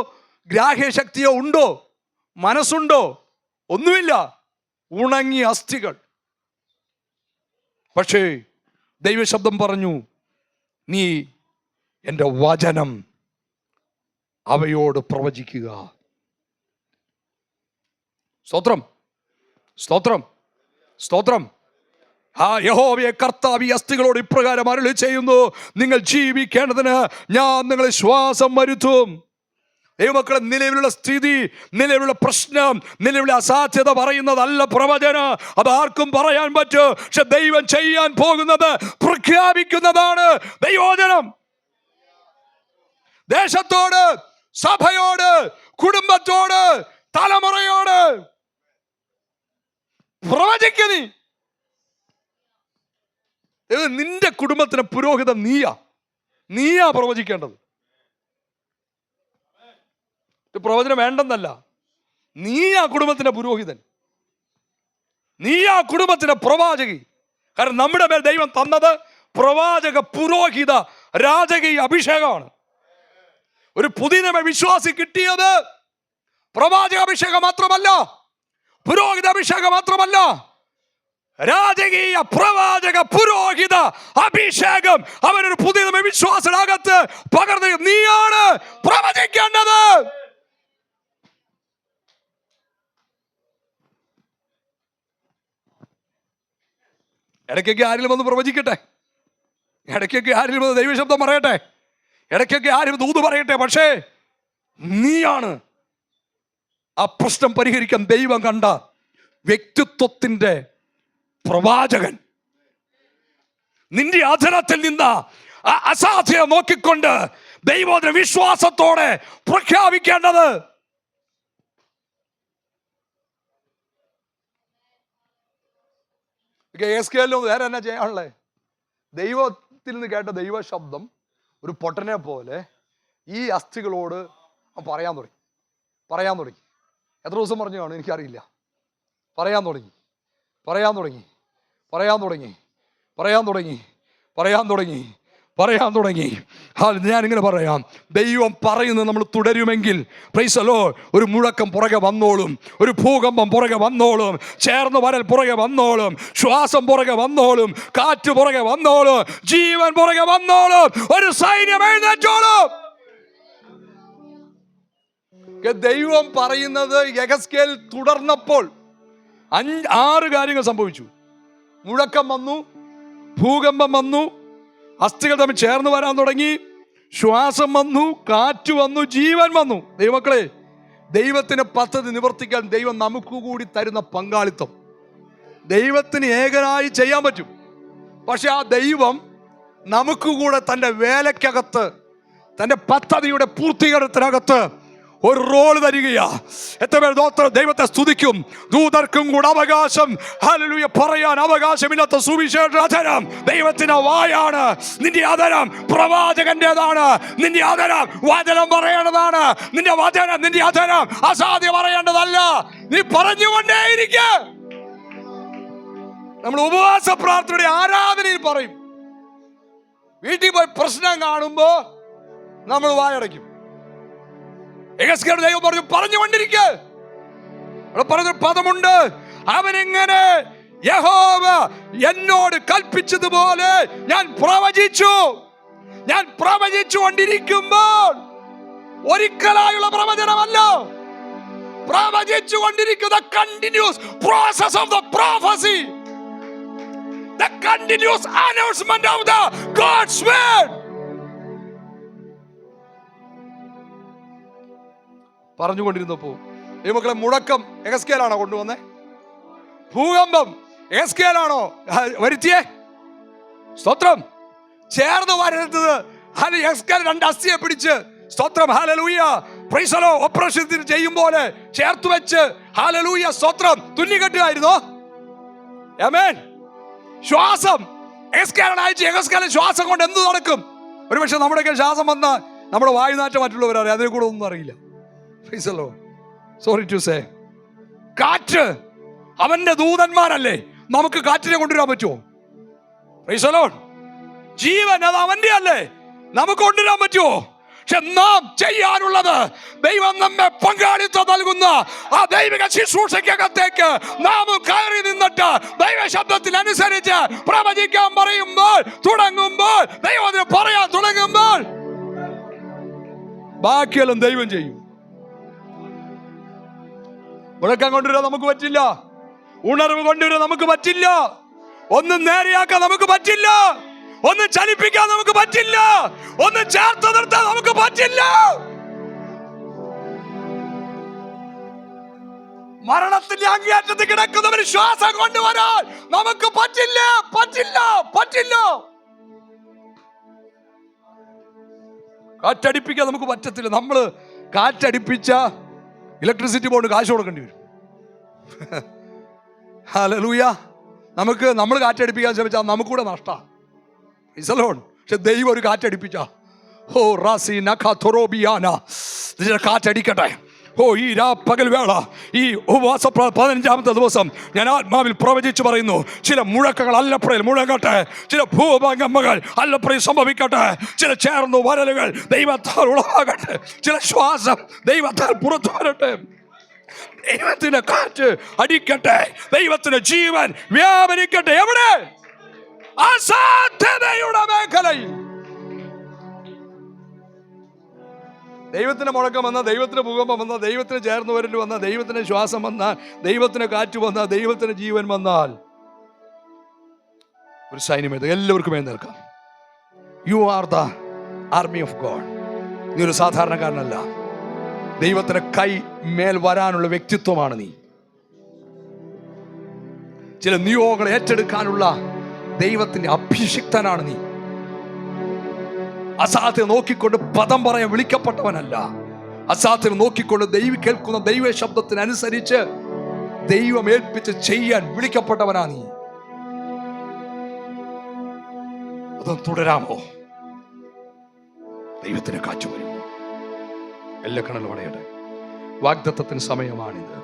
ഗ്രാഹ്യ ശക്തിയോ ഉണ്ടോ? മനസ്സുണ്ടോ? ഒന്നുമില്ല. ഉണങ്ങിയ അസ്ഥികൾ. പക്ഷേ ദൈവശബ്ദം പറഞ്ഞു, നീ എൻ്റെ വചനം അവയോട് പ്രവചിക്കുക. സ്തോത്രം, സ്തോത്രം, സ്തോത്രം. ആ യഹോവയെ കർത്താവ് ഈ അസ്ഥികളോട് ഇപ്രകാരം അരുളി ചെയ്യുന്നു, നിങ്ങൾ ജീവിക്കേണ്ടതിന് ഞാൻ നിങ്ങളെ ശ്വാസം വരുത്തും. ദൈവമക്കളെ, നിലവിലുള്ള സ്ഥിതി, നിലവിലുള്ള പ്രശ്നം, നിലവിലുള്ള അസാധ്യത പറയുന്നതല്ല പ്രവചനം. അത് ആർക്കും പറയാൻ പറ്റും. പക്ഷെ ദൈവം ചെയ്യാൻ പോകുന്നത് പ്രഖ്യാപിക്കുന്നതാണ് ദൈവവചനം. ദേശത്തോട്, സഭയോട്, കുടുംബത്തോട്, തലമുറയോട് പ്രവചിക്കുക. നിന്റെ കുടുംബത്തിന് പുരോഹിതൻ നീയാ പ്രവചിക്കേണ്ടത്. പ്രവചനം വേണ്ടെന്നല്ല, നീ ആ കുടുംബത്തിന്റെ പുരോഹിതൻ, നീ ആ കുടുംബത്തിന്റെ പ്രവാചകി. കാരണം നമ്മുടെ മേൽ ദൈവം തന്നത് പ്രവാചക, പുരോഹിത, രാജകീയ അഭിഷേകമാണ്. ഒരു പുതിയ വിശ്വാസി കിട്ടിയത് പ്രവാചക അഭിഷേകം മാത്രമല്ല, പുരോഹിത അഭിഷേകം മാത്രമല്ല, രാജകീയ പ്രവാചക പുരോഹിത അഭിഷേകം അവനൊരു പുതിയ വിശ്വാസത്തിനകത്ത് പകർന്നു. നീയാണ് പ്രവചിക്കേണ്ടത്. ഇടയ്ക്കൊക്കെ ആരെങ്കിലും ഒന്ന് പ്രവചിക്കട്ടെ, ഇടയ്ക്കൊക്കെ ആരെങ്കിലും ഒന്ന് ദൈവശബ്ദം പറയട്ടെ, ഇടയ്ക്കൊക്കെ ആരും ദൂത് പറയട്ടെ. പക്ഷേ നീയാണ് ആ പ്രശ്നം പരിഹരിക്കാൻ ദൈവം കണ്ട വ്യക്തിത്വത്തിന്റെ പ്രവാചകൻ. നിന്റെ അധരത്തിൽ നിന്ന് അസാധ്യത നോക്കിക്കൊണ്ട് ദൈവത്തിന് വിശ്വാസത്തോടെ പ്രഖ്യാപിക്കേണ്ടത്. വേറെ എന്നാ ചെയ്യാനുള്ളേ? ദൈവത്തിൽ നിന്ന് കേട്ട ദൈവ ശബ്ദം ഒരു പൊട്ടനെ പോലെ ഈ അസ്ഥികളോട് പറയാൻ തുടങ്ങി. എത്ര ദിവസം പറഞ്ഞു കാണും എനിക്കറിയില്ല. പറയാൻ തുടങ്ങി. ഞാനിങ്ങനെ പറയാം, ദൈവം പറയുന്നത് നമ്മൾ തുടരുമെങ്കിൽ, പ്രൈസ് ദി ലോർഡ്, ഒരു മുഴക്കം പുറകെ വന്നോളും, ഒരു ഭൂകമ്പം പുറകെ വന്നോളും, ചേർന്ന് വരൽ പുറകെ വന്നോളും, ശ്വാസം പുറകെ വന്നോളും, കാറ്റ് പുറകെ വന്നോളും, ജീവൻ പുറകെ വന്നോളും, ഒരു സൈന്യം എഴുന്നേറ്റോളും. ദൈവം പറയുന്നത് യെഹെസ്കേൽ തുടർന്നപ്പോൾ 6 കാര്യങ്ങൾ സംഭവിച്ചു. മുഴക്കം വന്നു, ഭൂകമ്പം വന്നു, അസ്ഥികൾ തമ്മിൽ ചേർന്ന് വരാൻ തുടങ്ങി, ശ്വാസം വന്നു, കാറ്റ് വന്നു, ജീവൻ വന്നു. ദൈവമക്കളെ, ദൈവത്തിന് പദ്ധതി നിവർത്തിക്കാൻ ദൈവം നമുക്ക് കൂടി തരുന്ന പങ്കാളിത്തം. ദൈവത്തിന് ഏകനായി ചെയ്യാൻ പറ്റും. പക്ഷെ ആ ദൈവം നമുക്ക് കൂടെ തൻ്റെ വേലയ്ക്കകത്ത്, തൻ്റെ പദ്ധതിയുടെ പൂർത്തീകരണത്തിനകത്ത് ഒരു റോൾ തരികയാ. എത്ര പേർ ദൈവത്തെ സ്തുതിക്കും? ദൂതർക്കും കൂടെ അവകാശം, ഹല്ലേലൂയ, പറയാൻ അവകാശമില്ലാത്ത സുവിശേഷ അധരം ദൈവത്തിന്റെ വായാണ്. നിന്റെ അധരം പ്രവാചകന്റേതാണ്. നിന്റെ അധരം വചനം പറയേണ്ടതാണ്. നിന്റെ അധരം അസാധ്യം പറയേണ്ടതല്ല. നീ പറഞ്ഞുകൊണ്ടേയിരിക്കുക. നമ്മൾ ഉപവാസ പ്രാർത്ഥനയുടെ ആരാധനയിൽ പറയും. വീട്ടിൽ പോയി പ്രശ്നം കാണുമ്പോ നമ്മൾ വായടയ്ക്കും. ദൈവം പറഞ്ഞു പറഞ്ഞുകൊണ്ടിരിക്കുക. പറഞ്ഞ പദമുണ്ട്, അവനിങ്ങനെ യഹോവ എന്നോട് കൽപ്പിച്ചതുപോലെ ഞാൻ പ്രവചിച്ചു. ഞാൻ പ്രവചിച്ചു കൊണ്ടിരിക്കുമ്പോൾ, ഒരിക്കലായുള്ള പ്രവചനമല്ല, പ്രവചിച്ചു കൊണ്ടിരിക്കുന്ന continuous process of the prophecy, the continuous announcement of the God's word. പറഞ്ഞുകൊണ്ടിരുന്നപ്പോ ഈ മക്കളെ മുഴക്കം എഹെസ്കേലാണോ കൊണ്ടുവന്നേ? ഭൂകമ്പം എഹെസ്കേലാണോ വരുത്തിയേ? സ്തോത്രം. ചേർന്ന് വരരുന്നത് അത് എഹെസ്കേൽ 2 അസ്ഥിയെ പിടിച്ച്, സ്തോത്രം, hallelujah, price the Lord, operation ചെയ്യും പോലെ ചേർത്ത് വെച്ച്, ഹല്ലേലൂയ, സ്തോത്രം, തുന്നിക്കെട്ടുകയായിരുന്നോ? ആമേൻ. ശ്വാസം എഹെസ്കേലിനെ അയച്ച് എഹെസ്കേൽ ശ്വാസം കൊണ്ട് എന്ത് നടക്കും? ഒരുപക്ഷെ നമ്മുടെയൊക്കെ ശ്വാസം വന്നാൽ നമ്മുടെ വായുനാറ്റം മറ്റുള്ളവരറിയാം, അതിനെ കൂടെ ഒന്നും അറിയില്ല. Praise the Lord. Sorry to say, കാറ്റ് അവന്റെ ദൂതന്മാരല്ലേ, നമുക്ക് കാറ്റിനെ കൊണ്ടുവരാൻ പറ്റുമോ? Price the Lord. ജീവൻ അത് അവന്റെ അല്ലേ, നമുക്ക് കൊണ്ടുവരാൻ പറ്റുമോ? പക്ഷെ നാം ചെയ്യാനുള്ളത്, ദൈവം നമ്മെ പങ്കാളിത്തം നൽകുന്ന ആ ദൈവിക ശുശ്രൂഷയ്ക്കകത്തേക്ക് നാം കയറി നിന്നിട്ട് ദൈവ ശബ്ദത്തിനനുസരിച്ച് പ്രവചിക്കാൻ പറയുമ്പോൾ, തുടങ്ങുമ്പോൾ, ദൈവത്തിന് പറയാൻ തുടങ്ങുമ്പോൾ, ബാക്കിയെല്ലാം ദൈവം ചെയ്യും. മുഴക്കം കൊണ്ടുവരാൻ നമുക്ക് പറ്റില്ല, ഉണർവ് കൊണ്ടുവരാൻ നമുക്ക് പറ്റില്ല, ഒന്നും നേരെയാക്കാൻ നമുക്ക് പറ്റില്ല, ഒന്ന് ചലിപ്പിക്കാൻ നമുക്ക് പറ്റില്ല, ഒന്ന് ചേർത്ത് നിർത്താൻ നമുക്ക് പറ്റില്ല. മരണത്തിന്റെ അങ്ങേയറ്റത്ത് കിടക്കുന്നവർ ശ്വാസം കൊണ്ടുവരാൻ നമുക്ക് പറ്റില്ല, പറ്റില്ല, പറ്റില്ല. കാറ്റടിപ്പിക്കാൻ നമുക്ക് പറ്റത്തില്ല. നമ്മള് കാറ്റടിപ്പിച്ച ഇലക്ട്രിസിറ്റി ബോർഡ് കാശ് കൊടുക്കേണ്ടി വരും. ഹല്ലേലൂയ. നമ്മൾ കാറ്റടിപ്പിക്കാൻ ശ്രമിച്ചാൽ നമുക്കൂടെ നഷ്ടമാണ്. പക്ഷെ ദൈവം ഒരു കാറ്റടിപ്പിച്ച, ഓ റാസി നഖാതൊറോബിയാന, കാറ്റടിക്കട്ടെ. ഓ ഈ പകൽ വേള, ഈ ഉപവാസ 15ാമത്തെ ദിവസം ഞാൻ ആത്മാവിൽ പ്രവചിച്ചു പറയുന്നു, ചില മുഴക്കങ്ങൾ അല്ലപ്രയിൽ മുഴങ്ങട്ടെ, ചില ഭൂകമ്പങ്ങൾ അല്ലപ്രയിൽ സംഭവിക്കട്ടെ, ചില ചേർന്നു വരലുകൾ ദൈവത്താൽ ഉളവാകട്ടെ, ചില ശ്വാസം ദൈവത്താൽ പുറത്തു വരട്ടെ, ദൈവത്തിന്റെ കാറ്റ് അടിക്കട്ടെ, ദൈവത്തിന്റെ ജീവൻ വ്യാപരിക്കട്ടെ. എവിടെ? അസാധ്യതയുടെ മേഖലയിൽ. ദൈവത്തിന് മുഴക്കം വന്ന, ദൈവത്തിന് ഭൂകമ്പം വന്ന, ദൈവത്തിന് ചേർന്ന് വരൽ വന്ന, ദൈവത്തിന് ശ്വാസം വന്നാൽ, ദൈവത്തിന് കാറ്റ് വന്നാൽ, ദൈവത്തിന് ജീവൻ വന്നാൽ ഒരു സൈന്യം എല്ലാവർക്കും എഴുന്നേൽക്കാം. You are the army of God. നീ ഒരു സാധാരണക്കാരനല്ല. ദൈവത്തിന് കൈ മേൽ വരാനുള്ള വ്യക്തിത്വമാണ് നീ. ചില നിയോഗങ്ങൾ ഏറ്റെടുക്കാനുള്ള ദൈവത്തിന്റെ അഭിഷിക്തനാണ് നീ. അസാധ്യം നോക്കിക്കൊണ്ട് പദം പറയാൻ വിളിക്കപ്പെട്ടവനല്ല. അസാധ്യം നോക്കിക്കൊണ്ട് കേൾക്കുന്ന ദൈവ ശബ്ദത്തിനനുസരിച്ച് ദൈവം ഏൽപ്പിച്ച് ചെയ്യാൻ വിളിക്കപ്പെട്ടവനാ നീ. അതൊന്ന് തുടരാമോ? ദൈവത്തിന് കാറ്റ് വരും. എല്ലാ കണലും അടയട്ടെ. വാഗ്ദത്തത്തിന് സമയമാണിത്.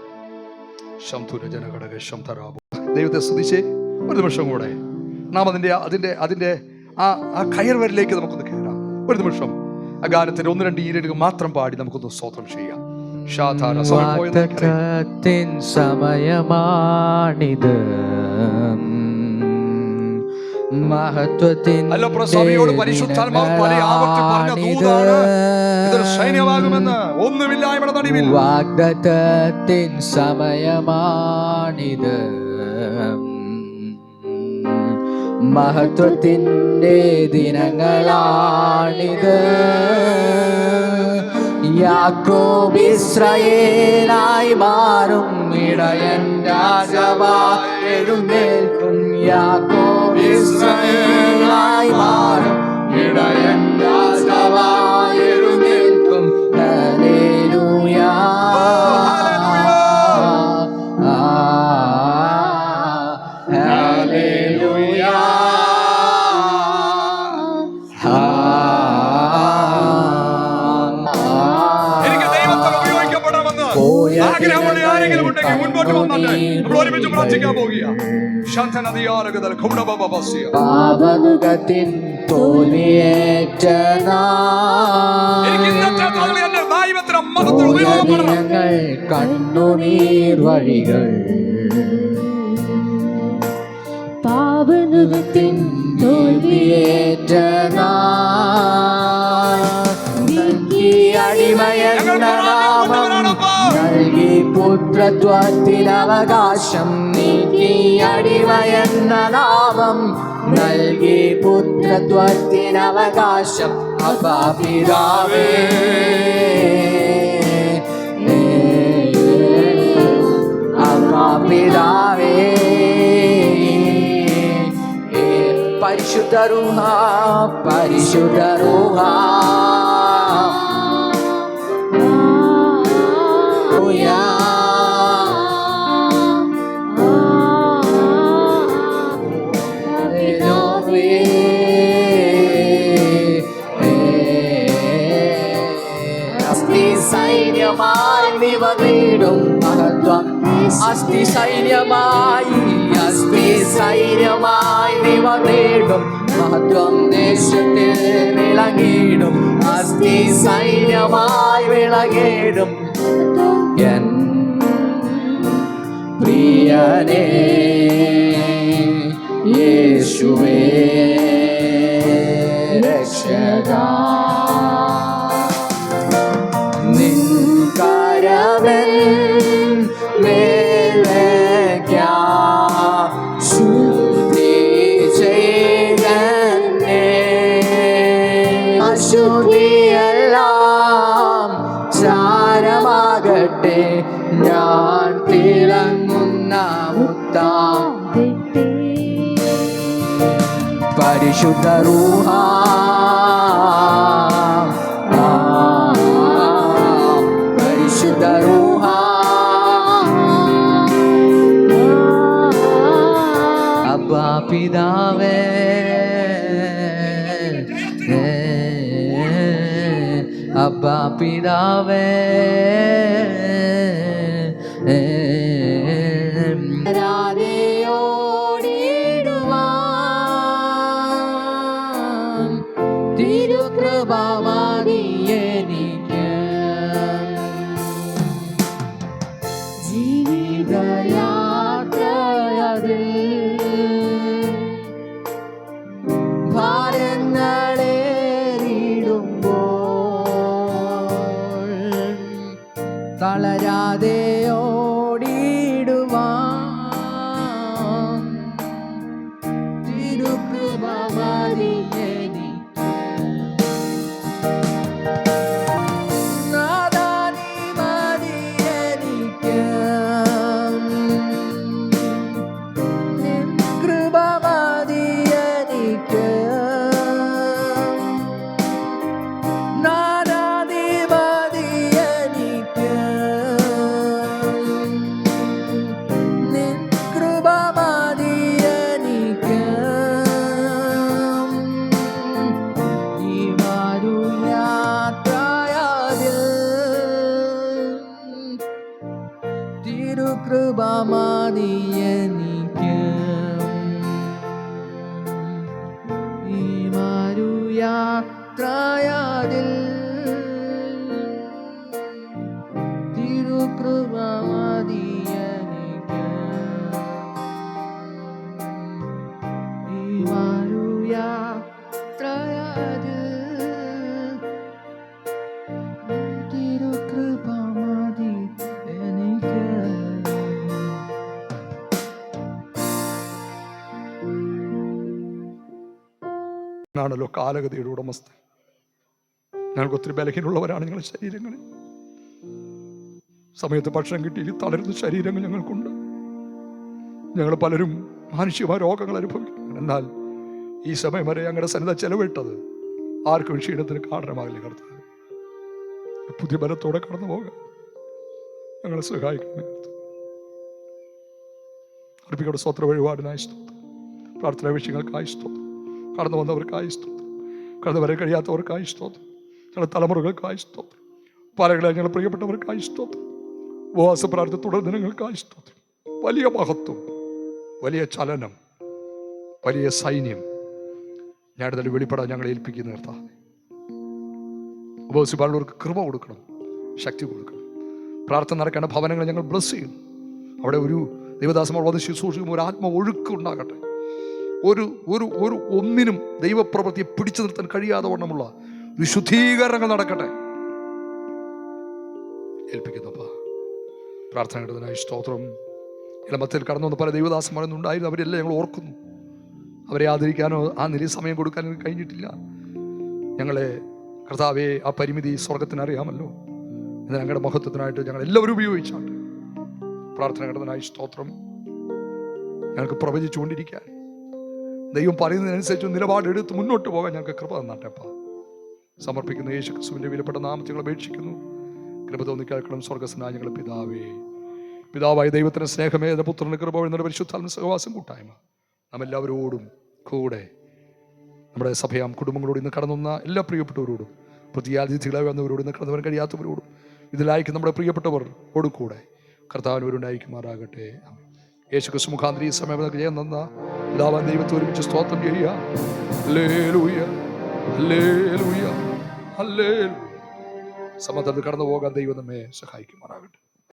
ദൈവത്തെ സ്തുതിച്ച് ഒരു നിമിഷം കൂടെ നാം അതിന്റെ ആ കയർവരിലേക്ക് നമുക്കൊന്ന് കയറാം. ഒരു നിമിഷം ആ ഗാനത്തിന്റെ 1-2 ഈരടുകൾ മാത്രം പാടി നമുക്കൊന്ന് സ്തോത്രം ചെയ്യാം. സമയമാണിത്, മഹത്വത്തിൻ വാഗ്ദത്തത്തിൻ സമയമാണിത്, മഹത്വത്തിൻ്റെ ദിനങ്ങളാണിത്. യാക്കോബ് ഇസ്രായേലായി മാറും, ഇടയൻ രാജാവായി എഴുന്നേൽക്കും. യാക്കോബ് ഇസ്രായേലായി മാറും, ഇടയൻ രാജാവായി എഴുന്നേൽക്കും. Hallelujah, hallelujah. പാപനുകത്തിൻ തോൽവിയേറ്റ കണ്ണുനീർ വഴികൾ യുഗത്തിൻ തോൽവിയേറ്റ നാൾ നൽകി അടിമയെന്ന നാമം നൽകി പുത്രത്വത്തിനവകാശം നീക്കി അടിമയെന്ന നാമം നൽകി പുത്രത്വത്തിനവകാശം അപ്പാ പിതാവേ അപ്പാ പിതാവേ പരിശുദ്ധ റൂഹ പരിശുദ്ധ റൂഹ സൈന്യമായി നിവന്നിടും മഹത്വം അസ്ഥി സൈന്യമായി നിവന്നിടും മഹത്വം ദേശത്തിൽ വിളങ്ങിടും അസ്ഥി സൈന്യമായി വിളങ്ങിടും എൻ പ്രിയനേ യേശുവേ രക്ഷകാ കരവൻ മേലേക്കാ ശുദ്ധി ചെയ്തന്നെ അശുദ്ധിയെല്ലാം ചാരമാകട്ടെ ഞാൻ തിളങ്ങുന്ന മുത്താം പരിശുദ്ധ റൂഹ പിതാവേ അബ്ബാ പിതാവേ തിരുകൃപമതി എനിക്ക് ജീവിതയാത്രയതിൽ തളരാതെ ഓടിടുവാൻ തിരുകൃപമതി എനിക്ക് നാഥാ നീ മതി എനിക്ക് നിൻ കൃപമതി എനിക്ക് തിരുകൃപമതി എനിക്ക് ഈ മരുയാത്രയതിൽ തിരുകൃപമതി എനിക്ക് ഈ മരുയാത്രയതിൽ തിരുകൃപമതി എനിക്ക് ആണല്ലോ കാലഗതിയുടെ ഉടമസ്ഥൻ. ഞങ്ങൾക്ക് ഒത്തിരി ബലഹീനമുള്ളവരാണ് ഞങ്ങളുടെ ശരീരങ്ങളിൽ. സമയത്ത് ഭക്ഷണം കിട്ടിയിൽ തളരുന്ന ശരീരങ്ങൾ ഞങ്ങൾക്കുണ്ട്. ഞങ്ങൾ പലരും മാനുഷികമായ രോഗങ്ങൾ അനുഭവിക്കുന്നു. എന്നാൽ ഈ സമയം വരെ ഞങ്ങളുടെ സന്നിധ ചെലവിട്ടത് ആർക്കും ക്ഷീണത്തിന് കാരണമാകില്ല. കർത്താവ് പുതിയ ബലത്തോടെ കടന്നു പോകാം ഞങ്ങളെ സഹായിക്കണം. അർപ്പിക്കയുടെ സ്വത്ര വഴിപാടിനായി സ്തോത്രം. പ്രാർത്ഥനാ വിഷയങ്ങൾക്കായി സ്തോത്രം. കടന്നു വന്നവർക്കായി സ്തോത്രം. കടന്നു വരാൻ കഴിയാത്തവർക്കായി സ്തോത്രം. ഞങ്ങളുടെ തലമുറകൾക്കായി സ്തോത്രം. പാലകളെ ഞങ്ങളുടെ പ്രിയപ്പെട്ടവർക്കായി സ്തോത്രം. ഉപവാസ പ്രാർത്ഥന തുടർന്ന് ഞങ്ങൾക്കായി സ്തോത്രം. വലിയ മഹത്വം, വലിയ ചലനം, വലിയ സൈന്യം ഞങ്ങളുടെ തന്നെ വെളിപ്പെടാൻ ഞങ്ങളെ ഏൽപ്പിക്കുന്ന നിർത്താം. ഉപവസിപ്പാടുള്ളവർക്ക് കൃപ കൊടുക്കണം, ശക്തി കൊടുക്കണം. പ്രാർത്ഥന നടക്കേണ്ട ഭവനങ്ങളെ ഞങ്ങൾ ബ്ലസ് ചെയ്യുന്നു. അവിടെ ഒരു ദൈവദാസന്മാർ വന്ന് ശുശ്രൂഷിക്കുമ്പോൾ ഒരു ആത്മ ഒഴുക്ക് ഉണ്ടാകട്ടെ. ഒന്നിനും ദൈവപ്രവൃത്തിയെ പിടിച്ചു നിർത്താൻ കഴിയാതെ വണ്ണമുള്ള ഒരു ശുദ്ധീകരണങ്ങൾ നടക്കട്ടെ. ഏൽപ്പിക്കുന്നപ്പാ. പ്രാർത്ഥന കേട്ടതിനായി സ്തോത്രം. ഇളമത്തിൽ കടന്നു വന്ന പല ദൈവദാസന്മാരൊന്നുണ്ടായിരുന്നു. അവരെല്ലാം ഞങ്ങൾ ഓർക്കുന്നു. അവരെ ആദരിക്കാനോ ആ നിലയിൽ സമയം കൊടുക്കാനോ കഴിഞ്ഞിട്ടില്ല. ഞങ്ങളെ കർത്താവേ, ആ പരിമിതി സ്വർഗത്തിന് അറിയാമല്ലോ. എന്നാൽ ഞങ്ങളുടെ മഹത്വത്തിനായിട്ട് ഞങ്ങൾ എല്ലാവരും ഉപയോഗിച്ചാണ്. പ്രാർത്ഥന കേട്ടതിനായി സ്തോത്രം. ഞങ്ങൾക്ക് പ്രവചിച്ചുകൊണ്ടിരിക്കാൻ, ദൈവം പറയുന്നതിനനുസരിച്ച് നിലപാടെടുത്ത് മുന്നോട്ട് പോകാൻ ഞങ്ങൾക്ക് കൃപ തന്നാട്ടെപ്പാ. സമർപ്പിക്കുന്ന യേശു ക്രിസ്തുവിന്റെ വിലപ്പെട്ട നാമത്തിൽ അപേക്ഷിക്കുന്നു. കൃപ തോന്നി കേൾക്കണം സ്വർഗസ്നായ ഞങ്ങളുടെ പിതാവേ. പിതാവായ ദൈവത്തിന്റെ സ്നേഹമേ, പുത്രന്റെ കൃപ, എന്നിട്ട് പരിശുദ്ധാത്മ സഹവാസം കൂട്ടായ്മ നാം എല്ലാവരോടും കൂടെ, നമ്മുടെ സഭയാം കുടുംബങ്ങളോട് ഇന്ന് കടന്നുവന്ന എല്ലാ പ്രിയപ്പെട്ടവരോടും, പ്രതിയാതിഥികളായി വന്നവരോടും, ഇന്ന് കടന്നു വരാൻ കഴിയാത്തവരോടും, ഇതിലായിരിക്കും നമ്മുടെ പ്രിയപ്പെട്ടവർ ഓടുകൂടെ കർത്താവിനവരുണ്ടായിരിക്കുമാറാകട്ടെ. യേശു ക്രിസ്തു മുഖാന്തരം ഈ സമയം ജയം തന്ന പിതാവാൻ ദൈവത്തെ ഒരുമിച്ച് സ്തോത്രം ചെയ്യുക. Hallelujah, hallelujah, hallelujah. സമാധാനത്തിൽ കടന്നു പോകാൻ ദൈവം നമ്മെ സഹായിക്കുമാറാകട്ടെ.